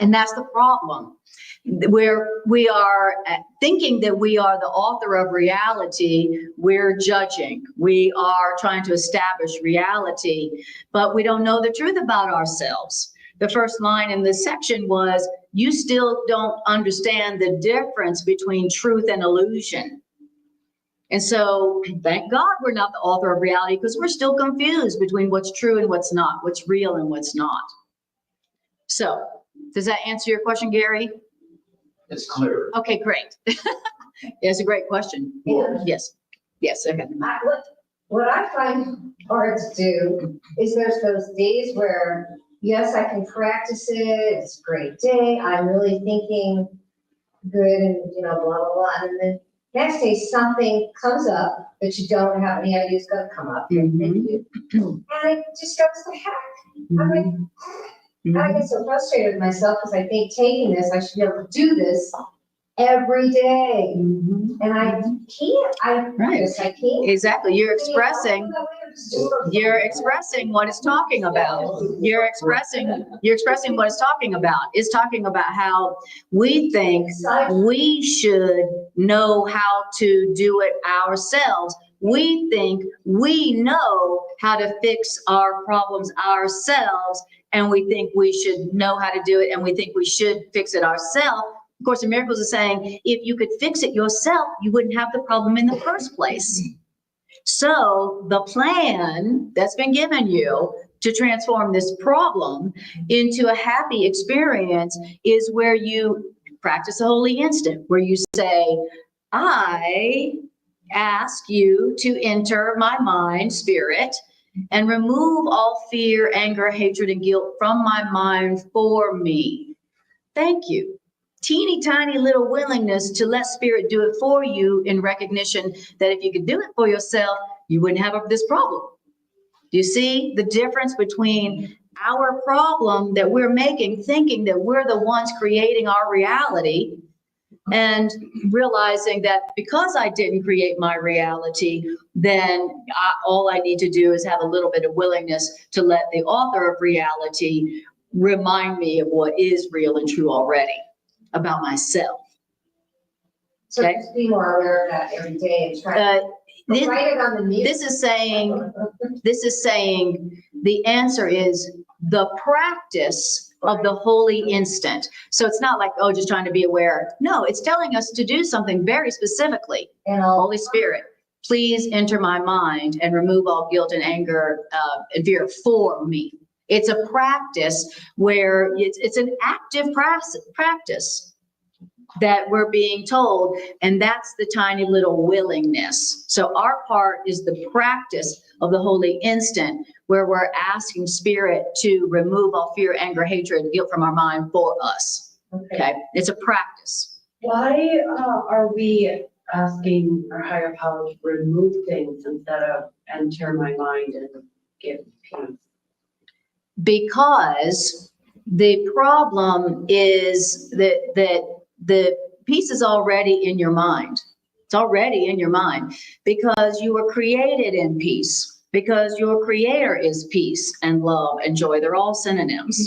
And that's the problem. Where we are thinking that we are the author of reality, we're judging. We are trying to establish reality, but we don't know the truth about ourselves. The first line in this section was, you still don't understand the difference between truth and illusion. And so, thank God we're not the author of reality, because we're still confused between what's true and what's not, what's real and what's not. So, does that answer your question, Gary? It's clear. Okay, great. It's a great question. Yeah. Yes. Yes. Okay. What I find hard to do is there's those days where, yes, I can practice it, it's a great day, I'm really thinking good and, blah, blah, blah. And then next day something comes up that you don't have any idea is going to come up. Mm-hmm. And it just goes to heck. I'm like, Mm-hmm. I get so frustrated with myself because I think taking this, I should be able to do this every day. Mhm. And I can't, Right. yes, I can't. Exactly. You're expressing what it's talking about. You're expressing what it's talking about. It's talking about how we think we should know how to do it ourselves. We think we know how to fix our problems ourselves, and we think we should know how to do it, and we think we should fix it ourselves. Of Course in Miracles is saying, if you could fix it yourself, you wouldn't have the problem in the first place. So the plan that's been given you to transform this problem into a happy experience is where you practice a holy instant, where you say, I ask you to enter my mind, spirit, and remove all fear, anger, hatred, and guilt from my mind for me. Thank you. Teeny tiny little willingness to let spirit do it for you, in recognition that if you could do it for yourself, you wouldn't have this problem. Do you see the difference between our problem that we're making, thinking that we're the ones creating our reality, and realizing that because I didn't create my reality, then all I need to do is have a little bit of willingness to let the author of reality remind me of what is real and true already about myself. So Okay. just be more aware of that every day and try to This, write it on the news. this is saying the answer is the practice of the holy instant. So it's not like, oh, just trying to be aware. No, it's telling us to do something very specifically. And I'll Holy Spirit, please enter my mind and remove all guilt and anger and fear for me. It's a practice where it's an active practice that we're being told, and that's the tiny little willingness. So our part is the practice of the holy instant, where we're asking spirit to remove all fear, anger, hatred, and guilt from our mind for us. Okay, it's a practice. Why are we asking our higher power to remove things instead of enter my mind and give peace? Because the problem is that the peace is already in your mind. It's already in your mind because you were created in peace, because your creator is peace and love and joy. They're all synonyms.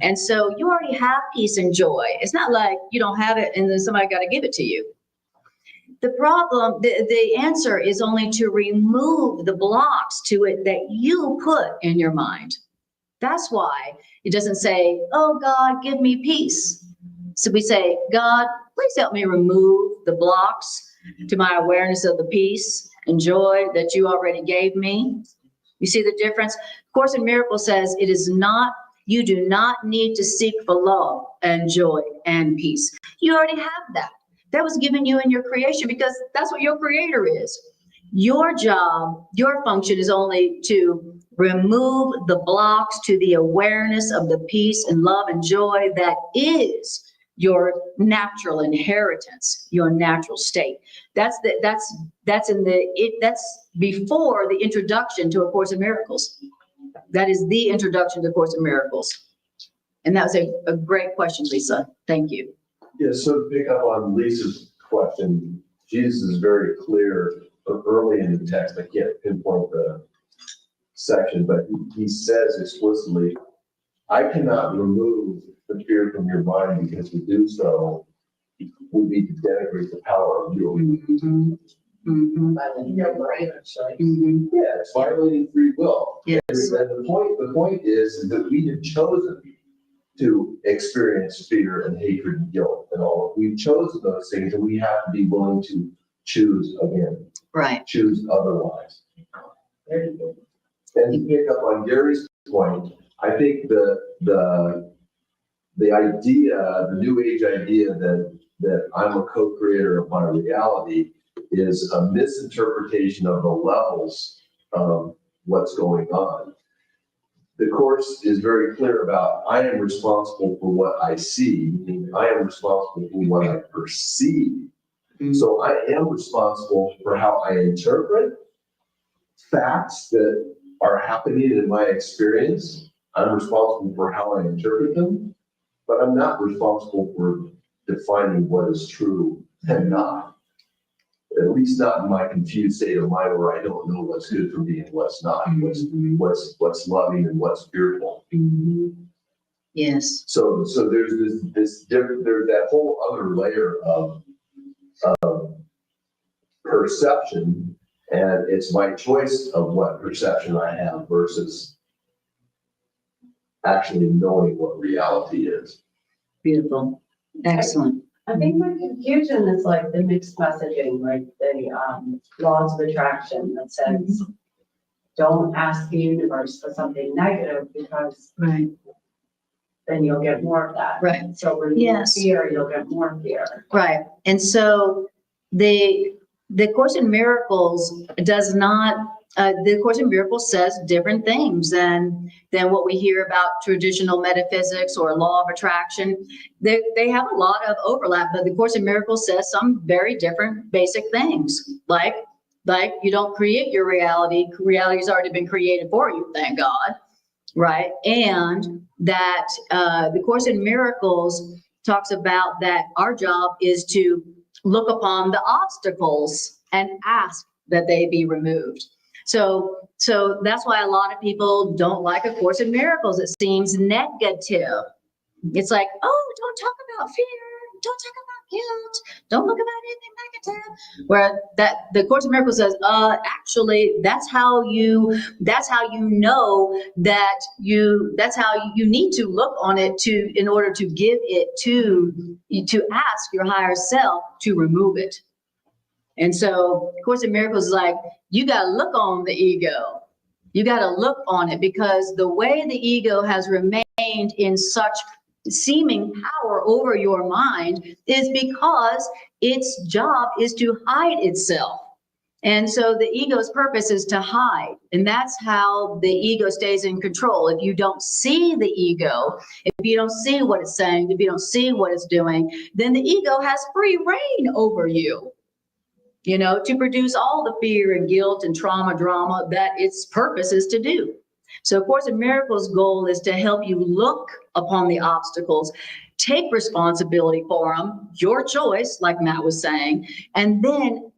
And so you already have peace and joy. It's not like you don't have it and then somebody got to give it to you. The problem, the answer is only to remove the blocks to it that you put in your mind. That's why it doesn't say, oh God, give me peace. So we say, God, please help me remove the blocks to my awareness of the peace and joy that you already gave me. You see the difference? Course in Miracles says it is not, you do not need to seek for love and joy and peace. You already have that. That was given you in your creation because that's what your creator is. Your job, your function is only to remove the blocks to the awareness of the peace and love and joy that is your natural inheritance, your natural state. That's before the introduction to A Course in Miracles. That is the introduction to A Course in Miracles. And that was a great question, Lisa. Thank you. Yeah, so to pick up on Lisa's question, Jesus is very clear early in the text. I can't pinpoint the section, but he says explicitly, I cannot remove the fear from your mind because to do so would be to denigrate the power of you. Mm-hmm. Mm-hmm. Mm-hmm. Yeah, it's violating free will. Yes. And the point is that we have chosen to experience fear and hatred and guilt and all. We've chosen those things, and we have to be willing to choose again. Right. Choose otherwise. And to pick up on Gary's point, I think the idea, the new age idea that I'm a co-creator of my reality is a misinterpretation of the levels of what's going on. The Course is very clear about I am responsible for what I see, meaning I am responsible for what I perceive. Mm-hmm. So I am responsible for how I interpret facts that are happening in my experience. I'm responsible for how I interpret them, but I'm not responsible for defining what is true and not. At least not in my confused state of mind where I don't know what's good for me and what's not, what's loving and what's fearful. Yes. So there's this different, there's that whole other layer of perception, and it's my choice of what perception I have versus actually knowing what reality is. Beautiful. Excellent. I think the confusion is like the mixed messaging, like the laws of attraction that says, don't ask the universe for something negative because Right. then you'll get more of that. Right. So when you Yes. fear, you'll get more fear. Right. And so the Course in Miracles does not, the Course in Miracles says different things than what we hear about traditional metaphysics or law of attraction. They have a lot of overlap, but the Course in Miracles says some very different basic things, like you don't create your reality. Reality has already been created for you, thank God. Right. And that the Course in Miracles talks about that our job is to look upon the obstacles and ask that they be removed. So that's why a lot of people don't like A Course in Miracles. It seems negative. It's like, oh, don't talk about fear. Don't talk about guilt. Don't look about anything negative. Where that the Course in Miracles says, actually, that's how you know that that's how you need to look on it in order to give it to ask your higher self to remove it. And so Course in Miracles is like, you got to look on the ego. You got to look on it, because the way the ego has remained in such seeming power over your mind is because its job is to hide itself. And so the ego's purpose is to hide. And that's how the ego stays in control. If you don't see the ego, if you don't see what it's saying, if you don't see what it's doing, then the ego has free reign over you, to produce all the fear and guilt and drama that its purpose is to do. So, of course, A Miracle's goal is to help you look upon the obstacles, take responsibility for them, your choice, like Matt was saying, and then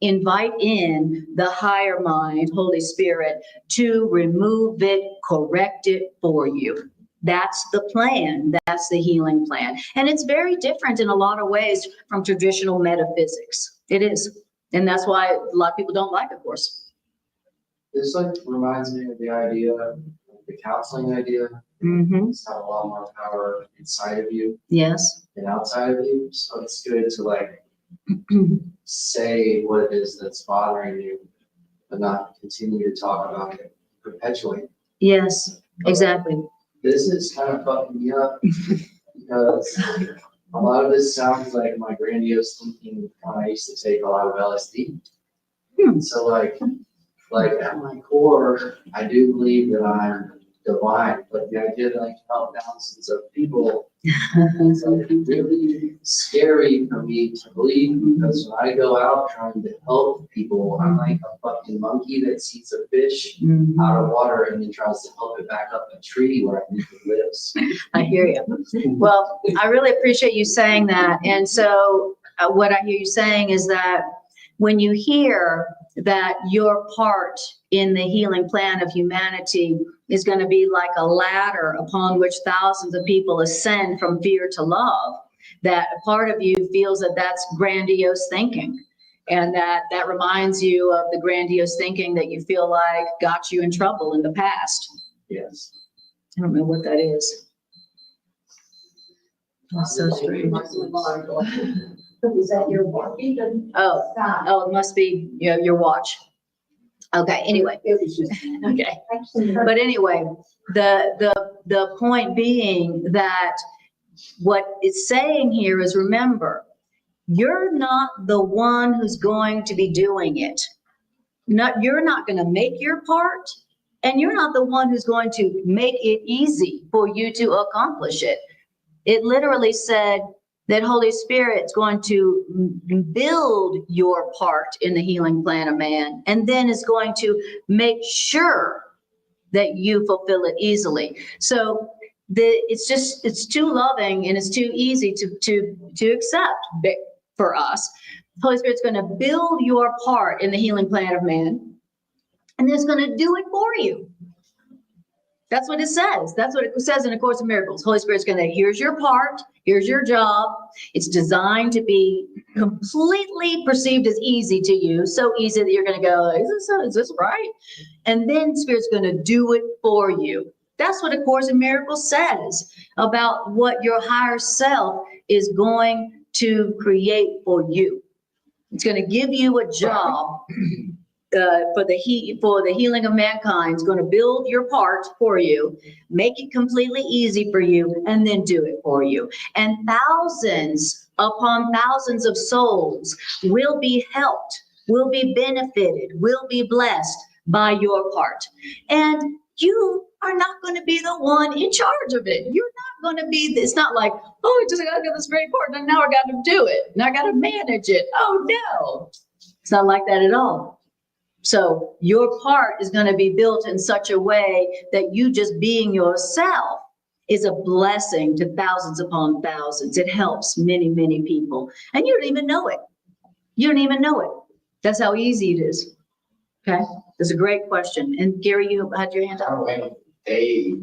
invite in the higher mind, Holy Spirit, to remove it, correct it for you. That's the plan. That's the healing plan. And it's very different in a lot of ways from traditional metaphysics. It is. And that's why a lot of people don't like it, of course. This reminds me of the idea, the counseling idea. Mm-hmm. It's have a lot more power inside of you Yes. than outside of you. So it's good to say what it is that's bothering you, but not continue to talk about it perpetually. Yes, exactly. This is kind of fucking me up because a lot of this sounds like my grandiose thinking when I used to take a lot of LSD. So at my core, I do believe that I'm divine, but the idea that I can help thousands of people is really scary for me to believe, because when I go out trying to help people, I'm like a fucking monkey that sees a fish out of water and then tries to help it back up a tree where I think it lives. I hear you. Well, I really appreciate you saying that. And so what I hear you saying is that when you hear that your part in the healing plan of humanity is going to be like a ladder upon which thousands of people ascend from fear to love, that a part of you feels that that's grandiose thinking. And that reminds you of the grandiose thinking that you feel like got you in trouble in the past. Yes. I don't know what that is. That's so strange. Is that your walkie? Oh, Stop. it must be your watch. Okay, anyway. It was just. Okay. Actually, But anyway, the point being that what it's saying here is, remember, you're not the one who's going to be doing it. You're not going to make your part, and you're not the one who's going to make it easy for you to accomplish it. It literally said that Holy Spirit's going to build your part in the healing plan of man, and then is going to make sure that you fulfill it easily. So it's too loving and it's too easy to accept for us. The Holy Spirit's going to build your part in the healing plan of man, and it's going to do it for you. That's what it says. That's what it says in A Course in Miracles. Holy Spirit's going to, here's your part, here's your job. It's designed to be completely perceived as easy to you, so easy that you're going to go, is this right? And then Spirit's going to do it for you. That's what A Course in Miracles says about what your higher self is going to create for you. It's going to give you a job for the healing of mankind. It's going to build your part for you, make it completely easy for you, and then do it for you. And thousands upon thousands of souls will be helped, will be benefited, will be blessed by your part. And you are not going to be the one in charge of it. You're not going to be, it's not like, oh, I just got to get this great part, and now I got to do it, and I got to manage it. Oh, no. It's not like that at all. So your part is going to be built in such a way that you just being yourself is a blessing to thousands upon thousands. It helps many, many people. And you don't even know it. You don't even know it. That's how easy it is. Okay? That's a great question. And Gary, you had your hand up. They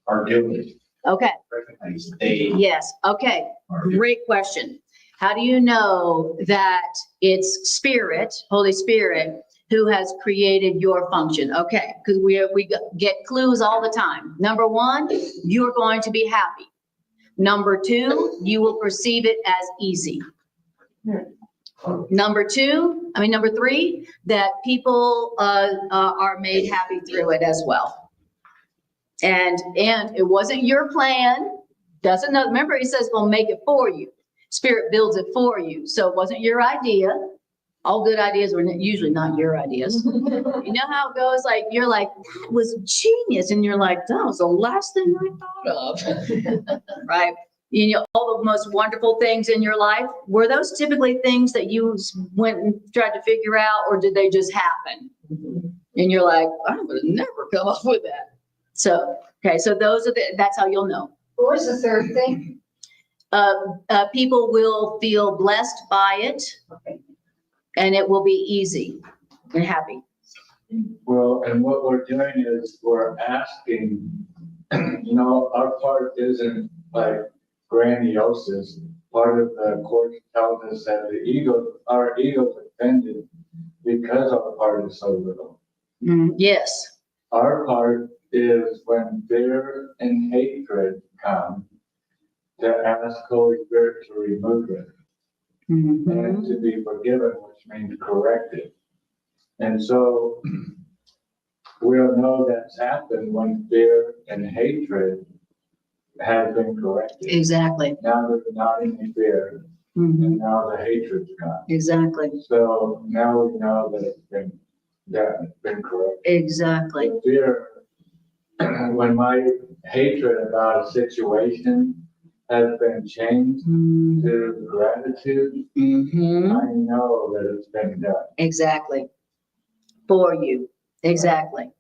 are doing it. Okay. Recognize they Yes. Okay. are. Great question. How do you know that it's Spirit, Holy Spirit, who has created your function? Okay, because we get clues all the time. Number one, you're going to be happy. Number two, you will perceive it as easy. Number three, that people are made happy through it as well. And it wasn't your plan. Doesn't know. Remember, he says, we'll make it for you. Spirit builds it for you. So it wasn't your idea. All good ideas were usually not your ideas. You know how it goes? Like, you're like, that was genius. And you're like, that was the last thing I thought of. Right? You know, all the most wonderful things in your life, were those typically things that you went and tried to figure out, or did they just happen? And you're like, I would have never come up with that. So, okay, so that's how you'll know. What was the third thing? People will feel blessed by it, and it will be easy and happy. Well, and what we're doing is we're asking, our part isn't like grandiose. Part of the course tells us that our ego is offended because our part is so little. Yes. Our part is when fear and hatred come, to ask Holy Spirit to remove it and to be forgiven, which means corrected. And so we'll know that's happened when fear and hatred have been corrected. Exactly. Now there's not any fear, and now the hatred's gone. Exactly. So now we know that it's been corrected. Exactly. The fear, when my hatred about a situation has been changed to gratitude, I know that it's been done. Exactly. For you. Exactly.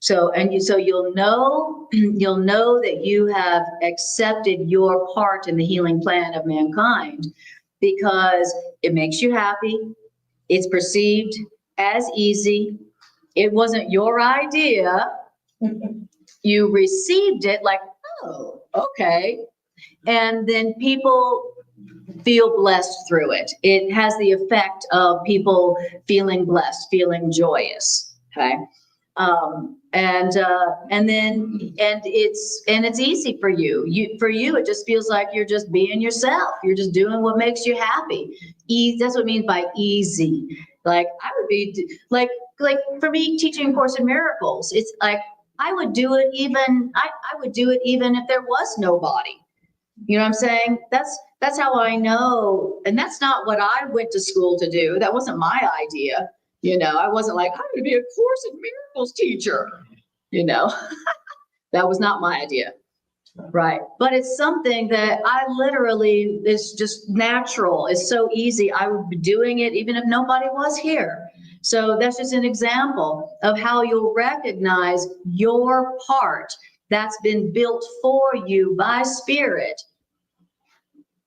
So you'll know that you have accepted your part in the healing plan of mankind, because it makes you happy. It's perceived as easy. It wasn't your idea. You received it like, oh, okay. And then people feel blessed through it. It has the effect of people feeling blessed, feeling joyous. Okay. And it's easy for you. For you, it just feels like you're just being yourself. You're just doing what makes you happy. That's what it means by easy. Like, I would be like for me, teaching A Course in Miracles, it's like, I would do it even if there was nobody. You know what I'm saying? That's how I know. And that's not what I went to school to do. That wasn't my idea. I wasn't like, I'm going to be a Course in Miracles teacher. That was not my idea. Right. But it's something that it's just natural. It's so easy. I would be doing it even if nobody was here. So that's just an example of how you'll recognize your part that's been built for you by Spirit,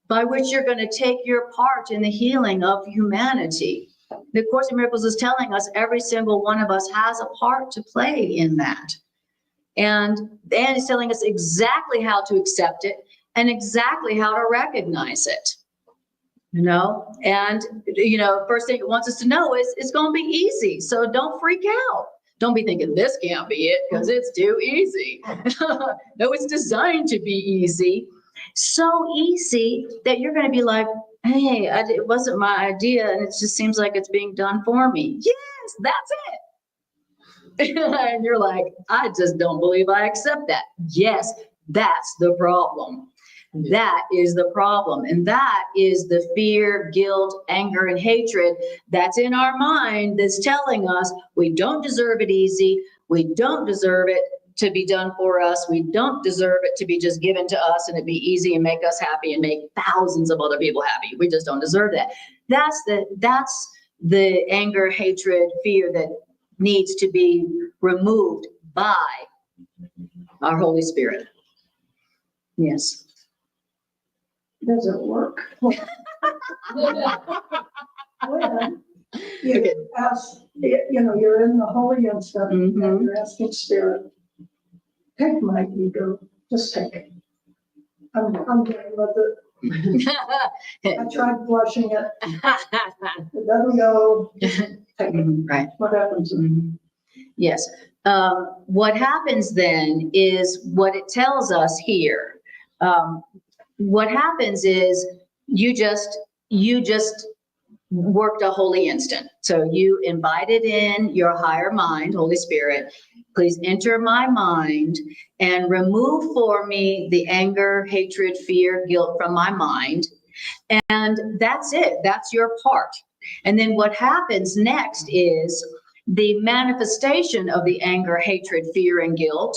by which you're going to take your part in the healing of humanity. The Course in Miracles is telling us every single one of us has a part to play in that. And it's telling us exactly how to accept it and exactly how to recognize it. And, first thing it wants us to know is it's going to be easy. So don't freak out. Don't be thinking this can't be it because it's too easy. No, it's designed to be easy. So easy that you're going to be like, hey, it wasn't my idea. And it just seems like it's being done for me. Yes, that's it. And you're like, I just don't believe I accept that. Yes, that's the problem. That is the problem. And that is the fear, guilt, anger, and hatred that's in our mind that's telling us we don't deserve it easy. We don't deserve it to be done for us. We don't deserve it to be just given to us and it be easy and make us happy and make thousands of other people happy. We just don't deserve that. That's the anger, hatred, fear that needs to be removed by our Holy Spirit. Yes. Does it work? When you ask, you're in the holy instant and you're asking Spirit, take my ego, just take it. I'm done with it. I tried flushing it. It doesn't go. Just take it. Right. What happens? Yes. What happens then is what it tells us here. What happens is you just worked a holy instant. So you invited in your higher mind, Holy Spirit, please enter my mind and remove for me the anger, hatred, fear, guilt from my mind. And that's it. That's your part. And then what happens next is the manifestation of the anger, hatred, fear, and guilt,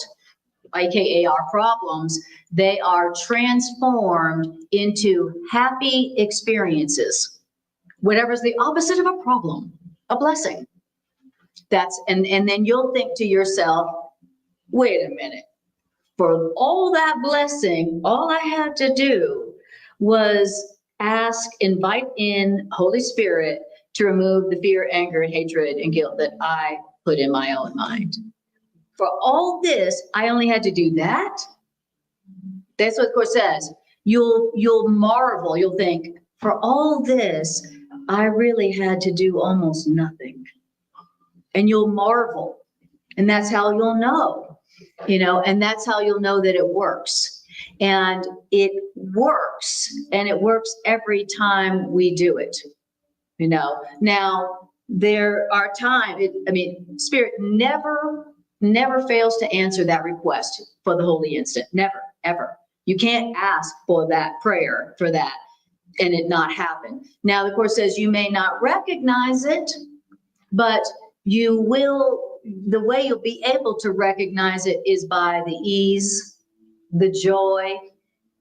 aka our problems, they are transformed into happy experiences. Whatever's the opposite of a problem, a blessing. And then you'll think to yourself, wait a minute, for all that blessing, all I had to do was invite in Holy Spirit to remove the fear, anger, and hatred and guilt that I put in my own mind. For all this, I only had to do that. That's what the Course says. You'll marvel, you'll think, for all this, I really had to do almost nothing. And you'll marvel. And that's how you'll know, and that's how you'll know that it works. And it works every time we do it, Now, there are times, Spirit never fails to answer that request for the holy instant. Never, ever. You can't ask for that prayer for that and it not happen. Now, the Course says you may not recognize it, but you will, the way you'll be able to recognize it is by the ease, the joy.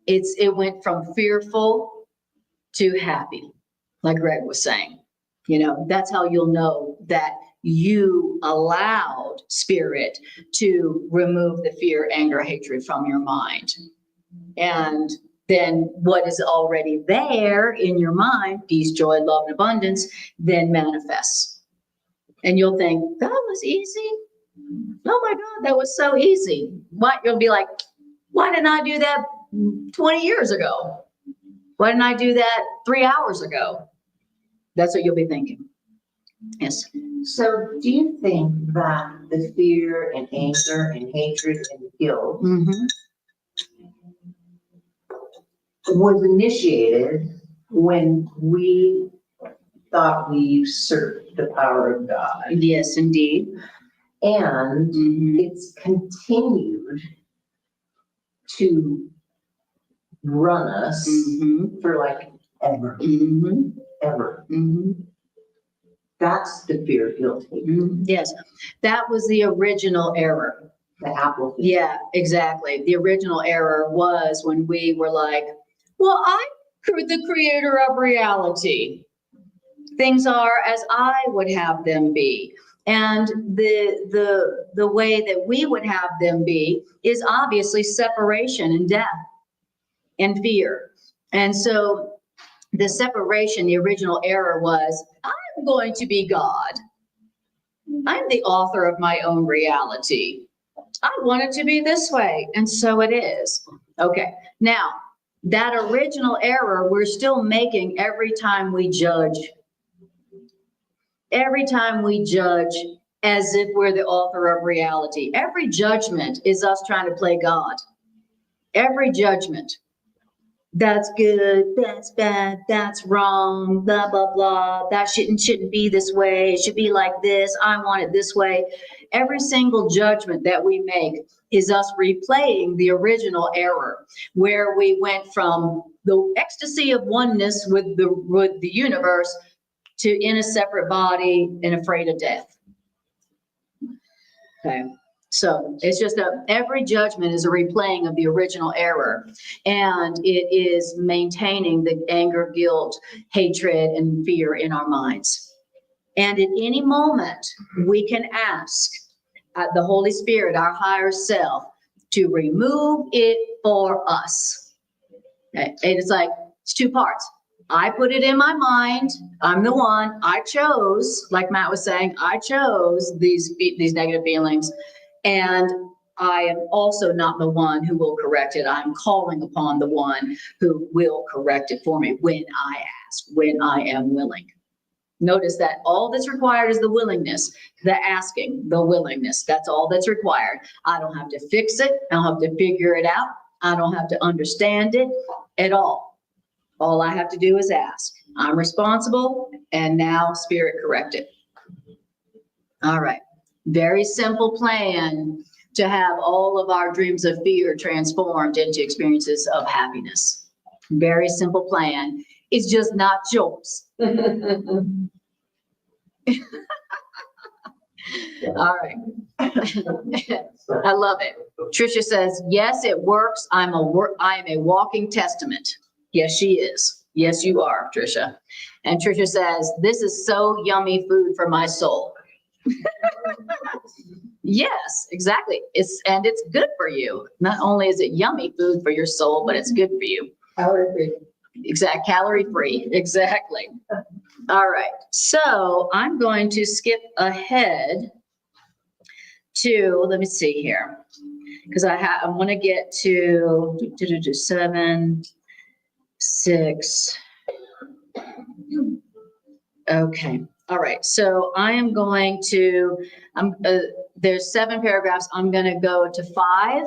It went from fearful to happy, like Greg was saying. That's how you'll know that you allowed Spirit to remove the fear, anger, hatred from your mind. And then what is already there in your mind, peace, joy, love, and abundance, then manifests. And you'll think, that was easy. Oh my God, that was so easy. You'll be like, why didn't I do that 20 years ago? Why didn't I do that 3 hours ago? That's what you'll be thinking. Yes. So do you think that the fear and anger and hatred and guilt was initiated when we thought we usurped the power of God? Yes, indeed. And it's continued to run us for like ever, ever. That's the fear, guilt, hatred. Yes, that was the original error. The apple. Yeah, exactly. The original error was when we were like, well, I'm the creator of reality. Things are as I would have them be. And the way that we would have them be is obviously separation and death and fear. And so the separation, the original error was, I'm going to be God. I'm the author of my own reality. I want it to be this way, and so it is. Okay, now, that original error we're still making every time we judge. Every time we judge as if we're the author of reality. Every judgment is us trying to play God. Every judgment. That's good, that's bad, that's wrong, blah, blah, blah. That shouldn't be this way. It should be like this. I want it this way. Every single judgment that we make is us replaying the original error, where we went from the ecstasy of oneness with the universe to in a separate body and afraid of death. Okay. So it's just every judgment is a replaying of the original error, and it is maintaining the anger, guilt, hatred, and fear in our minds. And at any moment, we can ask the Holy Spirit, our higher self, to remove it for us. Okay. And it's like, it's two parts. I put it in my mind. I'm the one. I chose, like Matt was saying, I chose these negative feelings. And I am also not the one who will correct it. I'm calling upon the one who will correct it for me when I ask, when I am willing. Notice that all that's required is the willingness, the asking, the willingness. That's all that's required. I don't have to fix it. I don't have to figure it out. I don't have to understand it at all. All I have to do is ask. I'm responsible, and now Spirit correct it. All right. Very simple plan to have all of our dreams of fear transformed into experiences of happiness. Very simple plan. It's just not yours. All right. I love it. Tricia says, yes, it works. I am a walking testament. Yes, she is. Yes, you are, Tricia. And Tricia says, this is so yummy food for my soul. Yes, exactly. It's good for you. Not only is it yummy food for your soul, but it's good for you. Calorie free. Exact, calorie free. Exactly. All right. So I'm going to skip ahead to, let me see here, because I want to get to 7, 6. Okay. All right. So I am going to, there's 7 paragraphs. I'm going to go to 5.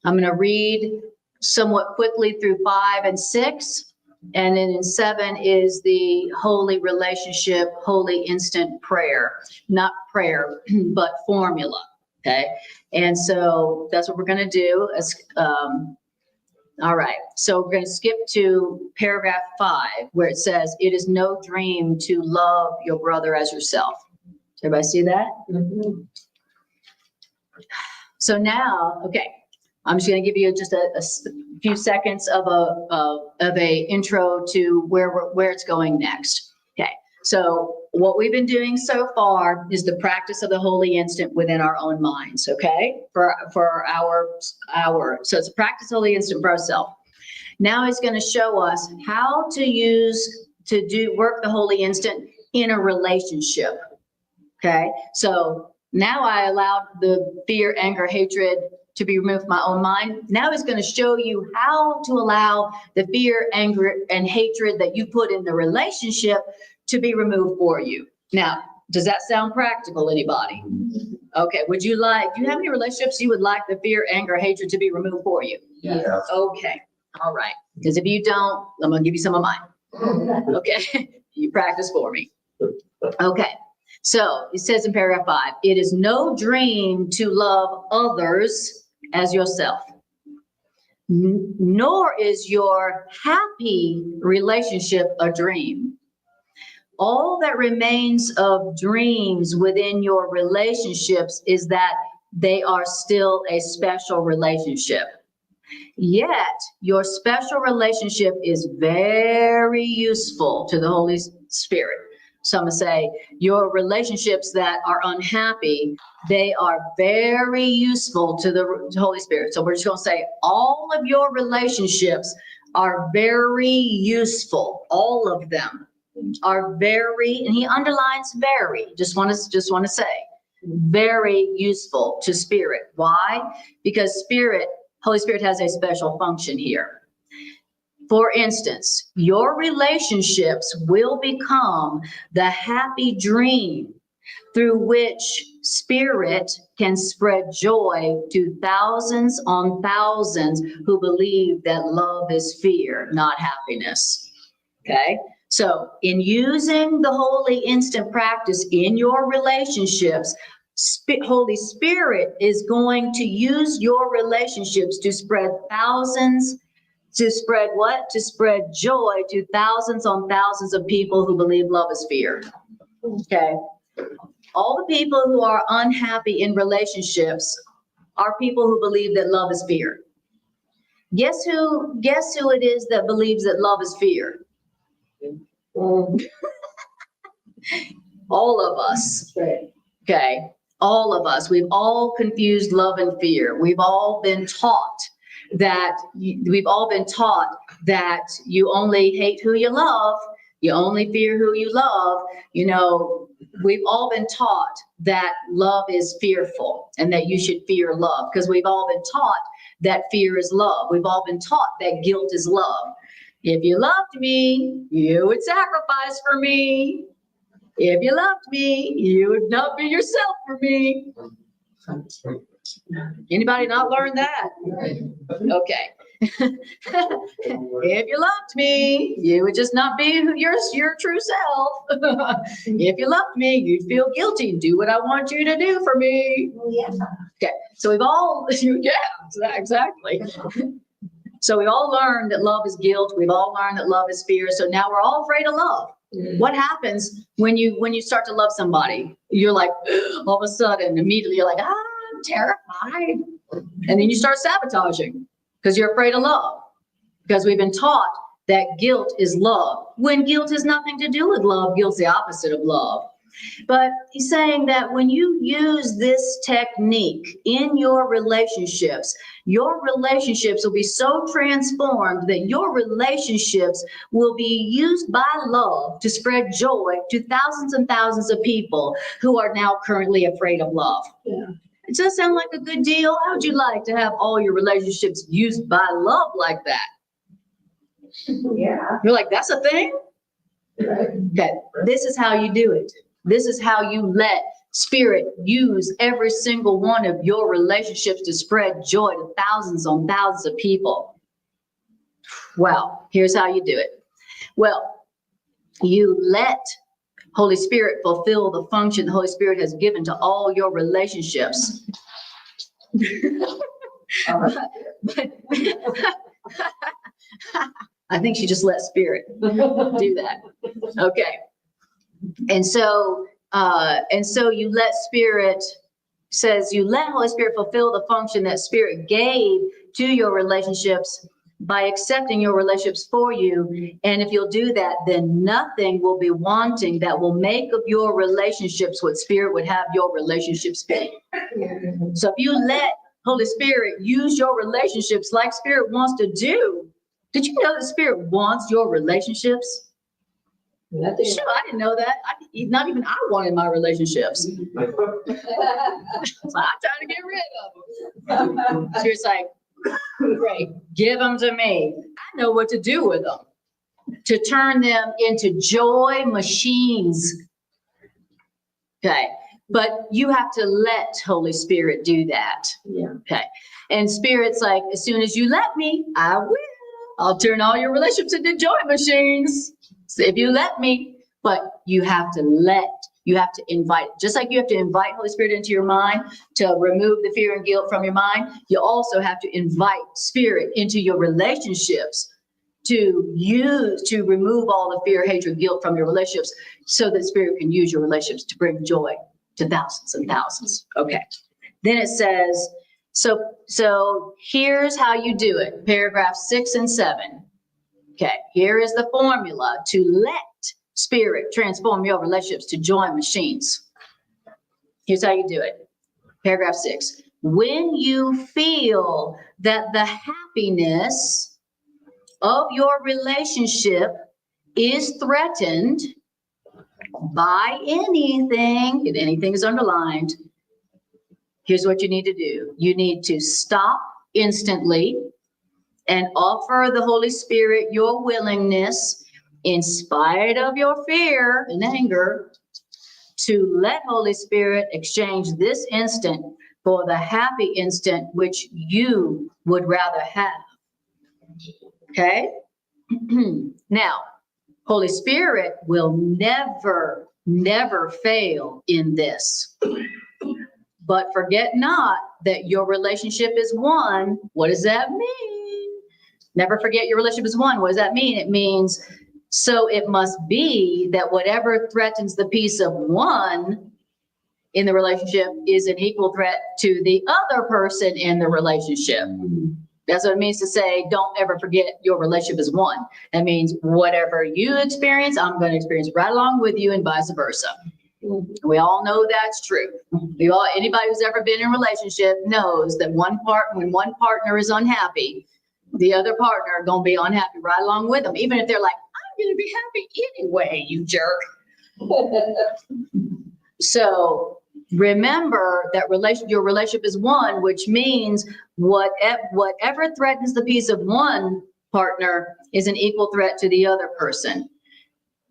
I'm going to read somewhat quickly through 5 and 6. And then in 7 is the holy relationship, holy instant prayer, not prayer, but formula. Okay. And so that's what we're going to do. All right. So we're going to skip to paragraph 5, where it says, it is no dream to love your brother as yourself. Everybody see that? Mm-hmm. So now, okay, I'm just going to give you just a few seconds of a intro to where it's going next. Okay. So what we've been doing so far is the practice of the holy instant within our own minds. Okay. For our, so it's a practice of holy instant for ourselves. Now he's going to show us how to work the holy instant in a relationship. Okay. So now I allowed the fear, anger, hatred to be removed from my own mind. Now he's going to show you how to allow the fear, anger, and hatred that you put in the relationship to be removed for you. Now, does that sound practical, anybody? Okay, do you have any relationships you would like the fear, anger, hatred to be removed for you? Yes. Okay, all right. Because if you don't, I'm going to give you some of mine. Okay, you practice for me. Okay, so it says in paragraph 5, it is no dream to love others as yourself, nor is your happy relationship a dream. All that remains of dreams within your relationships is that they are still a special relationship. Yet your special relationship is very useful to the Holy Spirit. So I'm gonna say your relationships that are unhappy, they are very useful to the Holy Spirit. So we're just gonna say all of your relationships are very useful. All of them are very, and he underlines very, just want to say, very useful to Spirit. Why? Because Holy Spirit has a special function here. For instance, your relationships will become the happy dream through which Spirit can spread joy to thousands on thousands who believe that love is fear, not happiness. Okay? So in using the holy instant practice in your relationships, Holy Spirit is going to use your relationships to spread thousands. To spread what? To spread joy to thousands on thousands of people who believe love is fear. Okay. All the people who are unhappy in relationships are people who believe that love is fear. Guess who it is that believes that love is fear? All of us. Okay. All of us. We've all confused love and fear. We've all been taught that you only hate who you love, you only fear who you love. You know, we've all been taught that love is fearful and that you should fear love, because we've all been taught that fear is love. We've all been taught that guilt is love. If you loved me, you would sacrifice for me. If you loved me, you would not be yourself for me. Anybody not learn that? Okay. If you loved me, you would just not be your true self. If you loved me, you'd feel guilty and do what I want you to do for me. Yeah. Okay. So we've all, yeah, exactly. So we've all learned that love is guilt. We've all learned that love is fear. So now we're all afraid of love. What happens when you start to love somebody? You're like, all of a sudden, immediately you're like, I'm terrified. And then you start sabotaging because you're afraid of love. Because we've been taught that guilt is love. When guilt has nothing to do with love, guilt's the opposite of love. But he's saying that when you use this technique in your relationships will be so transformed that your relationships will be used by love to spread joy to thousands and thousands of people who are now currently afraid of love. Yeah. It does sound like a good deal. How would you like to have all your relationships used by love like that? Yeah. You're like, that's a thing? Okay, this is how you do it. This is how you let Spirit use every single one of your relationships to spread joy to thousands on thousands of people. Well, here's how you do it. Well, you let Holy Spirit fulfill the function the Holy Spirit has given to all your relationships. I think she just let Spirit do that. Okay. And so you let Spirit, says you let Holy Spirit fulfill the function that Spirit gave to your relationships by accepting your relationships for you. And if you'll do that, then nothing will be wanting that will make of your relationships what Spirit would have your relationships be. So if you let Holy Spirit use your relationships like Spirit wants to do, did you know that Spirit wants your relationships? Nothing. Sure, I didn't know that. Not even I wanted my relationships. So I'm trying to get rid of them. So it's like, great, give them to me. I know what to do with them. To turn them into joy machines. Okay, but you have to let Holy Spirit do that. Yeah. Okay, and Spirit's like, as soon as you let me, I will. I'll turn all your relationships into joy machines. So if you let me, but you have to invite, just like you have to invite Holy Spirit into your mind to remove the fear and guilt from your mind, you also have to invite Spirit into your relationships to remove all the fear, hatred, guilt from your relationships so that Spirit can use your relationships to bring joy to thousands and thousands. Okay. Then it says, so here's how you do it. Paragraph 6 and 7. Okay, here is the formula to let Spirit transform your relationships to joy machines. Here's how you do it. Paragraph 6. When you feel that the happiness of your relationship is threatened by anything, if anything is underlined, here's what you need to do. You need to stop instantly and offer the Holy Spirit your willingness, in spite of your fear and anger, to let Holy Spirit exchange this instant for the happy instant which you would rather have. Okay? Now, Holy Spirit will never, never fail in this. But forget not that your relationship is one. What does that mean? Never forget your relationship is one. What does that mean? It means, so it must be that whatever threatens the peace of one in the relationship is an equal threat to the other person in the relationship. That's what it means to say, don't ever forget your relationship is one. That means whatever you experience, I'm going to experience right along with you, and vice versa. We all know that's true. Anybody who's ever been in a relationship knows that when one partner is unhappy, the other partner gonna be unhappy right along with them, even if they're like, I'm gonna be happy anyway, you jerk. So remember that your relationship is one, which means whatever threatens the peace of one partner is an equal threat to the other person.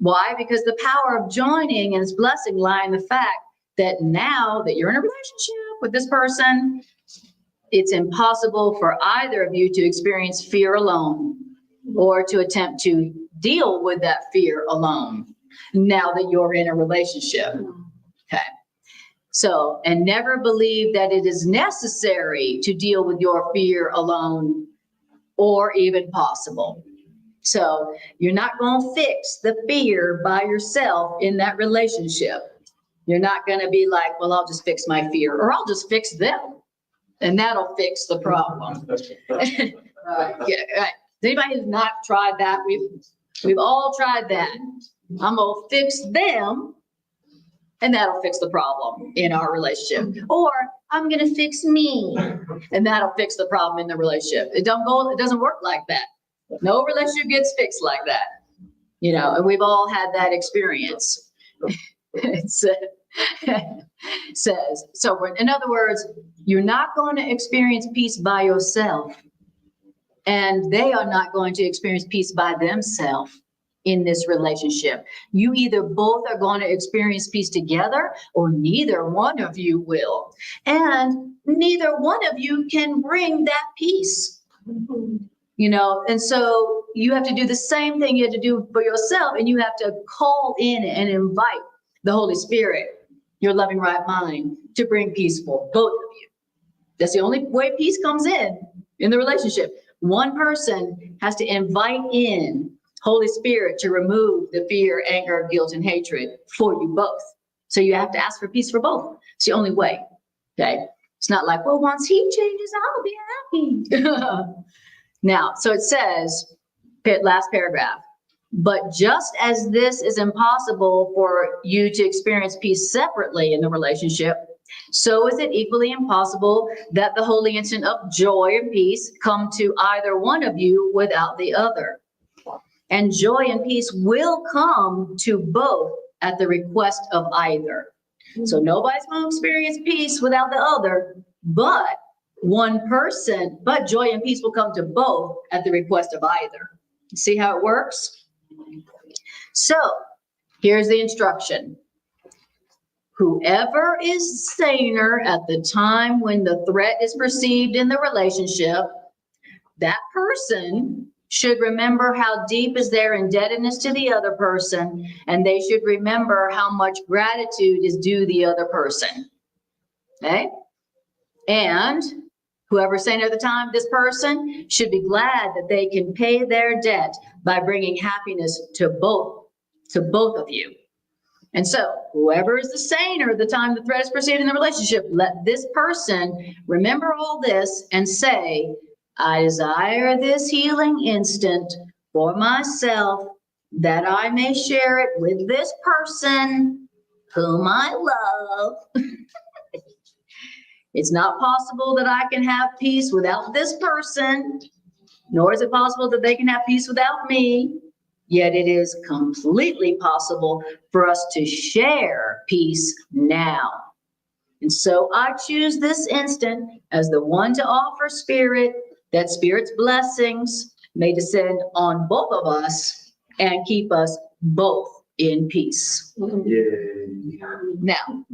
Why? Because the power of joining and its blessing lie in the fact that now that you're in a relationship with this person, it's impossible for either of you to experience fear alone or to attempt to deal with that fear alone now that you're in a relationship. Okay. So, and never believe that it is necessary to deal with your fear alone or even possible. So you're not going to fix the fear by yourself in that relationship. You're not going to be like, well, I'll just fix my fear, or I'll just fix them, and that'll fix the problem. Yeah, right. Anybody who's not tried that, we've all tried that. I'm going to fix them, and that'll fix the problem in our relationship. Or I'm going to fix me, and that'll fix the problem in the relationship. It doesn't work like that. No relationship gets fixed like that, and we've all had that experience. It says, so in other words, you're not going to experience peace by yourself, and they are not going to experience peace by themselves in this relationship. You either both are going to experience peace together, or neither one of you will. And neither one of you can bring that peace. And so you have to do the same thing you have to do for yourself, and you have to call in and invite the Holy Spirit, your loving right mind, to bring peace for both of you. That's the only way peace comes in the relationship. One person has to invite in Holy Spirit to remove the fear, anger, guilt, and hatred for you both. So you have to ask for peace for both. It's the only way. Okay. It's not like, well, once he changes, I'll be happy. Now, so it says, last paragraph, but just as this is impossible for you to experience peace separately in the relationship, so is it equally impossible that the holy instant of joy and peace come to either one of you without the other. And joy and peace will come to both at the request of either. So nobody's going to experience peace without the other, but joy and peace will come to both at the request of either. See how it works? So here's the instruction. Whoever is saner at the time when the threat is perceived in the relationship, that person should remember how deep is their indebtedness to the other person, and they should remember how much gratitude is due the other person. Okay? And whoever's saying at the time, this person should be glad that they can pay their debt by bringing happiness to both of you. And so whoever is the saner at the time the threat is perceived in the relationship, let this person remember all this and say, I desire this healing instant for myself that I may share it with this person whom I love. It's not possible that I can have peace without this person, nor is it possible that they can have peace without me. Yet it is completely possible for us to share peace now. And so I choose this instant as the one to offer Spirit, that Spirit's blessings may descend on both of us and keep us both in peace. Yay. Now,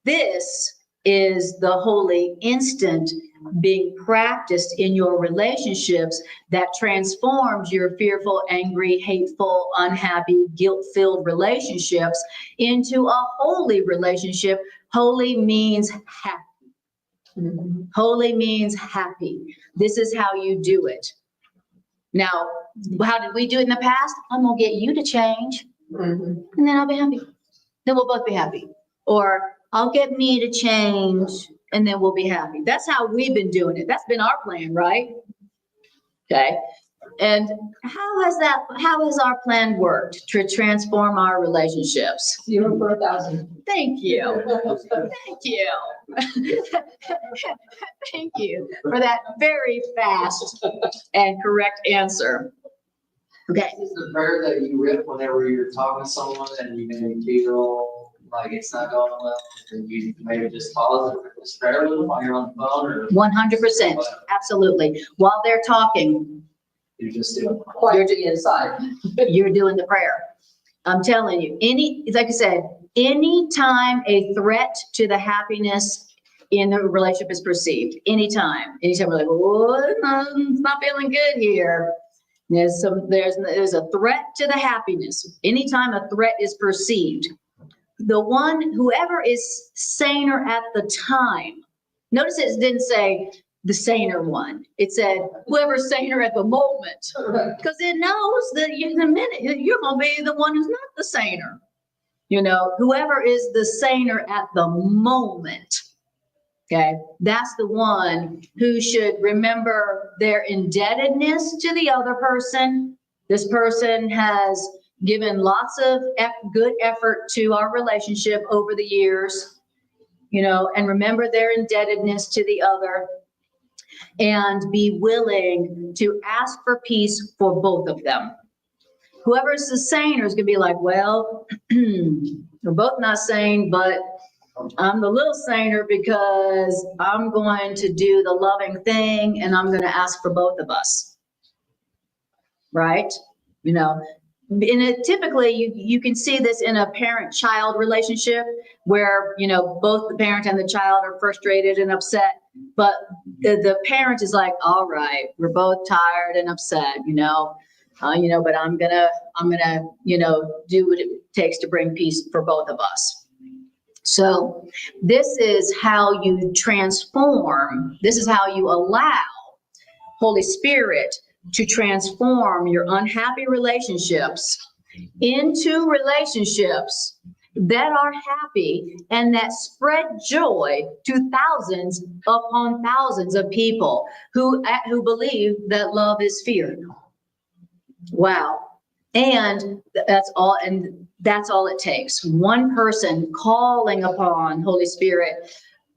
this is the holy instant being practiced in your relationships that transforms your fearful, angry, hateful, unhappy, guilt-filled relationships into a holy relationship. Holy means happy. Holy means happy. This is how you do it. Now, how did we do it in the past? I'm gonna get you to change, and then I'll be happy. Then we'll both be happy. Or I'll get me to change, and then we'll be happy. That's how we've been doing it. That's been our plan, right? Okay. And how has our plan worked to transform our relationships? 0 for 1,000. Thank you. Thank you. Thank you for that very fast and correct answer. Okay. This is the prayer that you rip whenever you're talking to someone and you maybe feel like it's not going well, and you maybe just pause and rip this prayer with them while you're on the phone, or 100%. Absolutely. While they're talking, you just do it. Quietly inside. you're doing the prayer. I'm telling you, like I said, anytime a threat to the happiness in the relationship is perceived, anytime we're like, oh, it's not feeling good here. There's a threat to the happiness. Anytime a threat is perceived, whoever is saner at the time, notice it didn't say the saner one. It said whoever's saner at the moment, because it knows that in a minute you're going to be the one who's not the saner. Whoever is the saner at the moment, okay, that's the one who should remember their indebtedness to the other person. This person has given lots of good effort to our relationship over the years, and remember their indebtedness to the other, and be willing to ask for peace for both of them. Whoever's the saner is going to be like, well, we're both not sane, but I'm the little saner because I'm going to do the loving thing and I'm going to ask for both of us. Right? Typically you can see this in a parent-child relationship where, both the parent and the child are frustrated and upset, but the parent is like, all right, we're both tired and upset, but I'm gonna, do what it takes to bring peace for both of us. So this is how you transform. This is how you allow Holy Spirit to transform your unhappy relationships into relationships that are happy and that spread joy to thousands upon thousands of people who believe that love is fear. Wow. And that's all it takes. One person calling upon Holy Spirit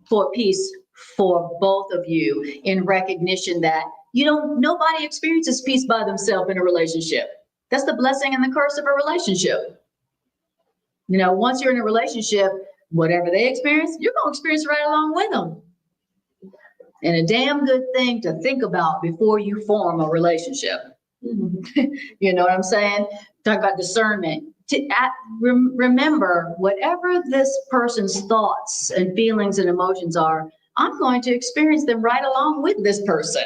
for peace for both of you in recognition that nobody experiences peace by themselves in a relationship. That's the blessing and the curse of a relationship. Once you're in a relationship, whatever they experience, you're going to experience right along with them. And a damn good thing to think about before you form a relationship. You know what I'm saying? Talk about discernment. Remember, whatever this person's thoughts and feelings and emotions are, I'm going to experience them right along with this person.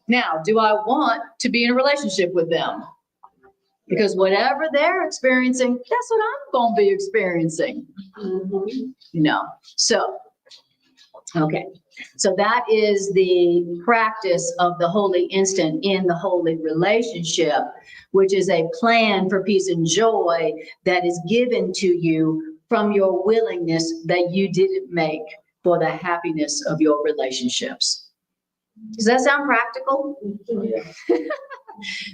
Now, do I want to be in a relationship with them? Because whatever they're experiencing, that's what I'm going to be experiencing. So, okay. So that is the practice of the holy instant in the holy relationship, which is a plan for peace and joy that is given to you from your willingness that you didn't make for the happiness of your relationships. Does that sound practical?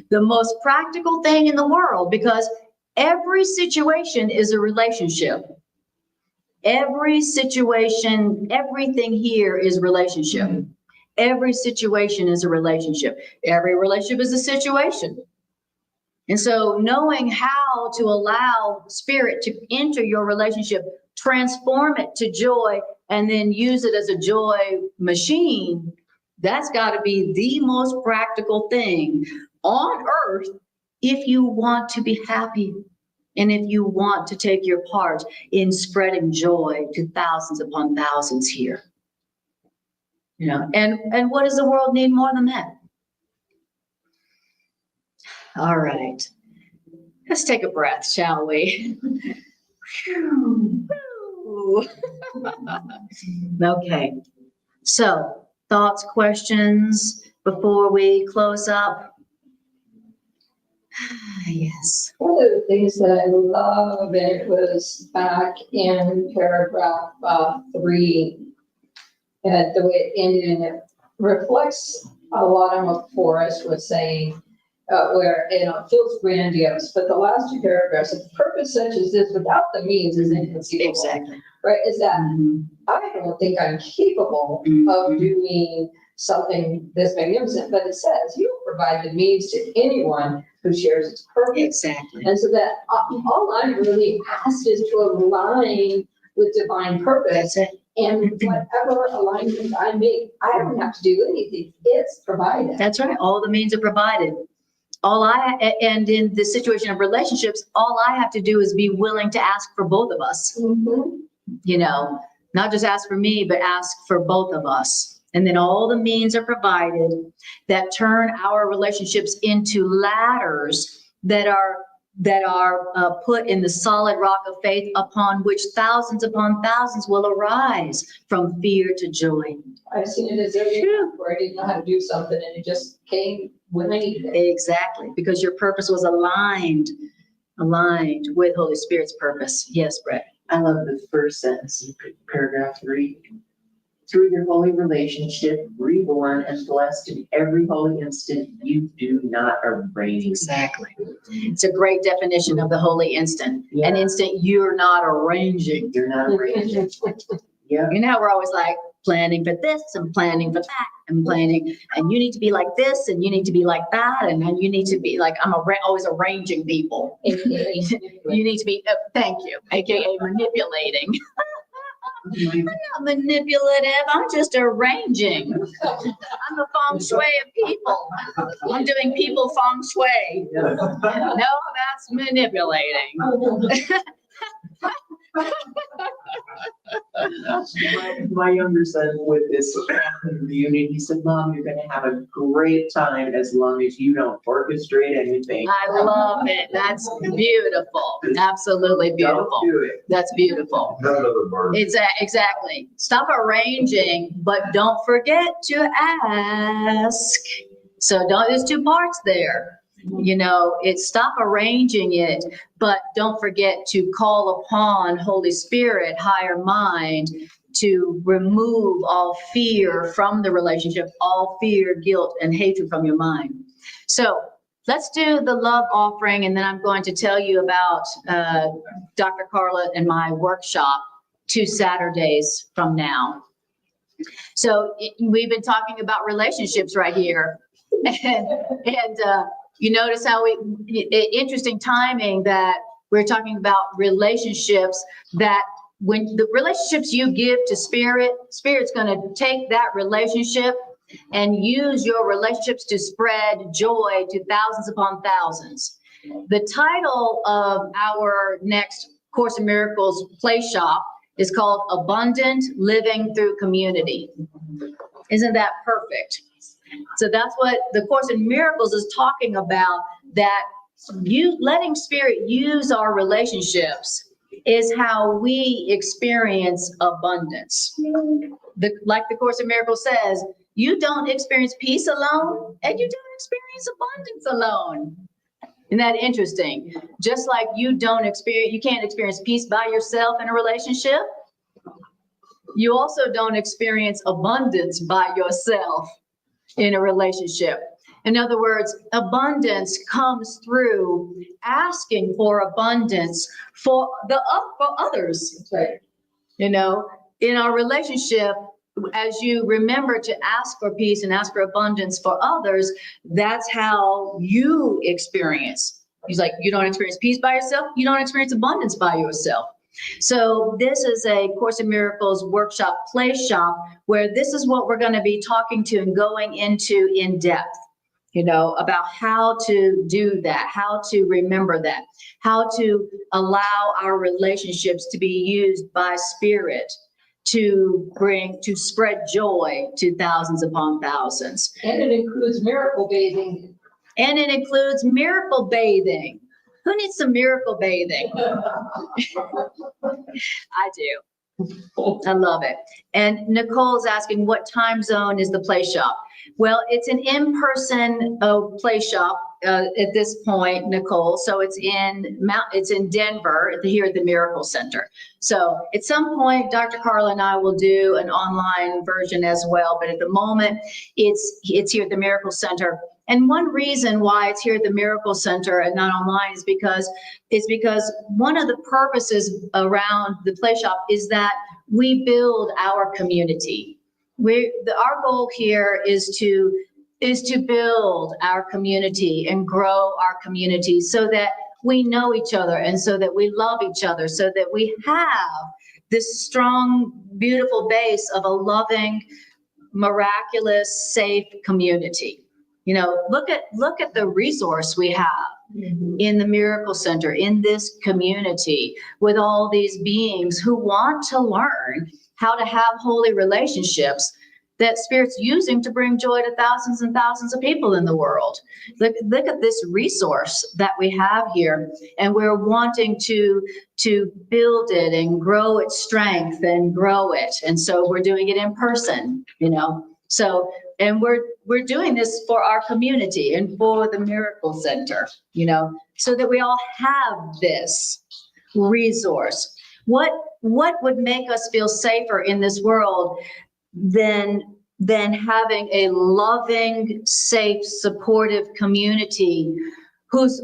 The most practical thing in the world, because every situation is a relationship. Every situation, everything here is relationship. Every situation is a relationship. Every relationship is a situation. And so knowing how to allow spirit to enter your relationship, transform it to joy, and then use it as a joy machine, that's got to be the most practical thing on earth if you want to be happy and if you want to take your part in spreading joy to thousands upon thousands here. You know, and what does the world need more than that? All right. Let's take a breath, shall we? Okay. So, thoughts, questions before we close up? Yes. One of the things that I love, it was back in paragraph 3, and the way it ended, and it reflects a lot on what Forrest was saying, where, you know, it feels grandiose, but the last 2 paragraphs, a purpose such as this without the means is inconceivable. Exactly. Right, is that I don't think I'm capable of doing something this magnificent, but it says you provide the means to anyone who shares its purpose. Exactly. And so that all I'm really asked is to align with divine purpose. That's it. And whatever alignment I make, I don't have to do anything. It's provided. That's right. All the means are provided. And in the situation of relationships, all I have to do is be willing to ask for both of us. You know, not just ask for me, but ask for both of us. And then all the means are provided that turn our relationships into ladders that are put in the solid rock of faith upon which thousands upon thousands will arise from fear to joy. I've seen it as a where I didn't know how to do something and it just came when I needed it. Exactly, because your purpose was aligned with Holy Spirit's purpose. Yes, Brett. I love the first sentence in paragraph 3. Through your holy relationship, reborn and blessed in every holy instant, you do not arrange. Exactly. It's a great definition of the holy instant. Yeah. An instant you're not arranging. You're not arranging. Yeah. You know, we're always like planning for this and planning for that and planning, and you need to be like this and you need to be like that, and then you need to be like, I'm always arranging people. You need to be, thank you, AKA manipulating. I'm not manipulative, I'm just arranging. I'm the feng shui of people. I'm doing people feng shui. No, that's manipulating. My younger son with this reunion, he said, Mom, you're gonna have a great time as long as you don't orchestrate anything. I love it. That's beautiful. Absolutely beautiful. Don't do it. That's beautiful. None of them are. Exactly. Stop arranging, but don't forget to ask. So there's 2 parts there. You know, it's stop arranging it, but don't forget to call upon Holy Spirit, higher mind, to remove all fear from the relationship, all fear, guilt, and hatred from your mind. So let's do the love offering, and then I'm going to tell you about Dr. Carla and my workshop 2 Saturdays from now. So we've been talking about relationships right here, and you notice how interesting timing that we're talking about relationships, that when the relationships you give to Spirit's going to take that relationship and use your relationships to spread joy to thousands upon thousands. The title of our next Course in Miracles play shop is called Abundant Living Through Community. Isn't that perfect? So that's what the Course in Miracles is talking about, that you letting Spirit use our relationships is how we experience abundance. Like the Course in Miracles says, you don't experience peace alone, and you don't experience abundance alone. Isn't that interesting? Just like you can't experience peace by yourself in a relationship, you also don't experience abundance by yourself in a relationship. In other words, abundance comes through asking for abundance for others. That's right. You know, in our relationship, as you remember to ask for peace and ask for abundance for others, that's how you experience. He's like, you don't experience peace by yourself, you don't experience abundance by yourself. So this is a Course in Miracles workshop, play shop, where this is what we're going to be talking to and going into in depth, you know, about how to do that, how to remember that, how to allow our relationships to be used by Spirit to spread joy to thousands upon thousands. And it includes miracle bathing. And it includes miracle bathing. Who needs some miracle bathing? I do. I love it. And Nicole's asking, what time zone is the play shop? Well, it's an in-person play shop at this point, Nicole. So it's in Denver, here at the Miracle Center. So at some point, Dr. Carla and I will do an online version as well. But at the moment, it's here at the Miracle Center. And one reason why it's here at the Miracle Center and not online is because one of the purposes around the play shop is that we build our community. Our goal here is to build our community and grow our community so that we know each other and so that we love each other, so that we have this strong, beautiful base of a loving, miraculous, safe community. You know, look at the resource we have in the Miracle Center, in this community, with all these beings who want to learn how to have holy relationships that Spirit's using to bring joy to thousands and thousands of people in the world. Look at this resource that we have here, and we're wanting to build it and grow its strength and grow it. And so we're doing it in person, you know. So, and we're doing this for our community and for the Miracle Center, you know, so that we all have this resource. What would make us feel safer in this world than having a loving, safe, supportive community whose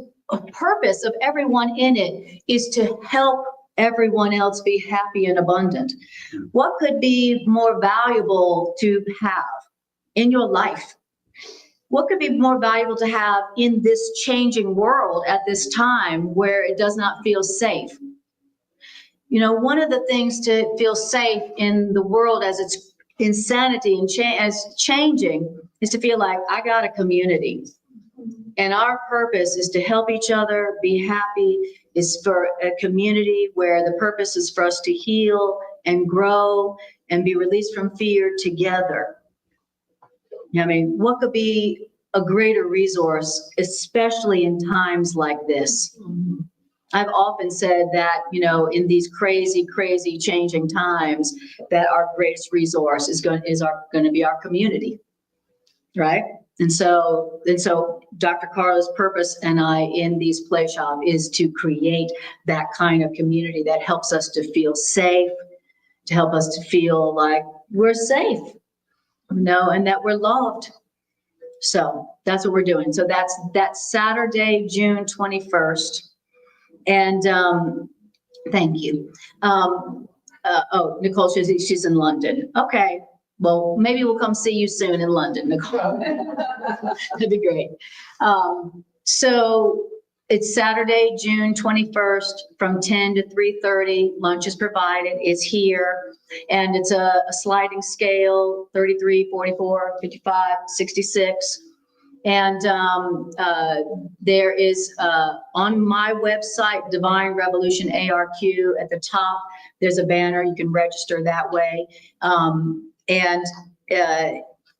purpose of everyone in it is to help everyone else be happy and abundant? What could be more valuable to have in your life? What could be more valuable to have in this changing world at this time where it does not feel safe? You know, one of the things to feel safe in the world as it's insanity and as changing is to feel like I got a community. And our purpose is to help each other be happy, is for a community where the purpose is for us to heal and grow and be released from fear together. I mean, what could be a greater resource, especially in times like this? I've often said that, you know, in these crazy, crazy changing times, that our greatest resource is going to be our community, right? And so Dr. Carla's purpose and I in these play shop is to create that kind of community that helps us to feel safe, to help us to feel like we're safe, you know, and that we're loved. So that's what we're doing. So that's Saturday, June 21st. And thank you. Nicole says she's in London. Okay. Well, maybe we'll come see you soon in London, Nicole. That'd be great. So it's Saturday, June 21st from 10 to 3:30. Lunch is provided. It's here. And it's a sliding scale, 33, 44, 55, 66. And there is on my website, Divine Revolution ARQ, at the top, there's a banner. You can register that way.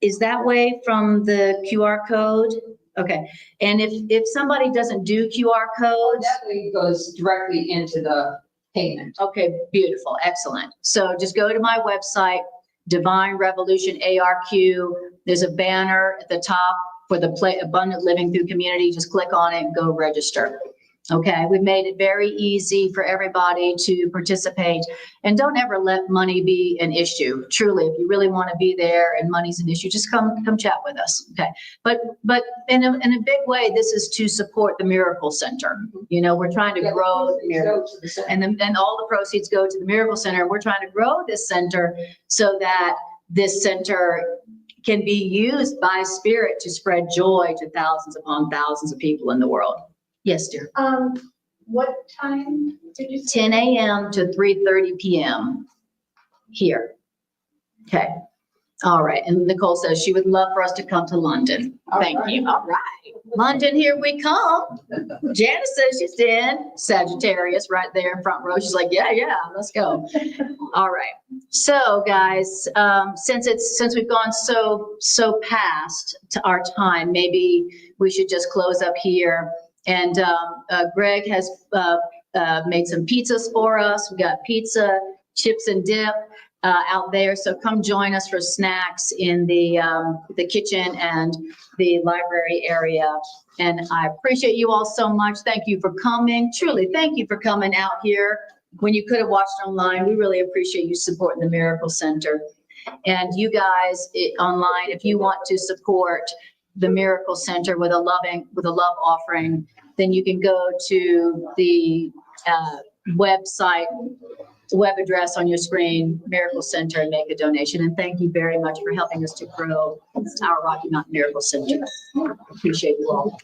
Is that way from the QR code? Okay. And if somebody doesn't do QR codes, That way goes directly into the payment. okay, beautiful, excellent. So just go to my website, Divine Revolution ARQ. There's a banner at the top for the Abundant Living Through Community. Just click on it and go register. Okay, we've made it very easy for everybody to participate, and don't ever let money be an issue. Truly, if you really want to be there and money's an issue, just come chat with us. Okay, but in a big way, this is to support the Miracle Center. You know, we're trying to Yeah, grow the proceeds go to the center. and then all the proceeds go to the Miracle Center. We're trying to grow this center so that this center can be used by Spirit to spread joy to thousands upon thousands of people in the world. Yes, dear. What time did you say? 10 a.m. to 3:30 p.m. here. Okay. All right. And Nicole says she would love for us to come to London. Thank you. All right. London, here we come. Janice says she's in. Sagittarius right there in front row. She's like, yeah, let's go. All right. So guys, since we've gone so past to our time, maybe we should just close up here. And Greg has made some pizzas for us. We got pizza, chips and dip out there. So come join us for snacks in the kitchen and the library area. And I appreciate you all so much. Thank you for coming. Truly, thank you for coming out here when you could have watched online. We really appreciate you supporting the Miracle Center. And you guys online, if you want to support the Miracle Center with a love offering, then you can go to the website, the web address on your screen, Miracle Center, and make a donation. And thank you very much for helping us to grow our Rocky Mountain Miracle Center. Appreciate you all.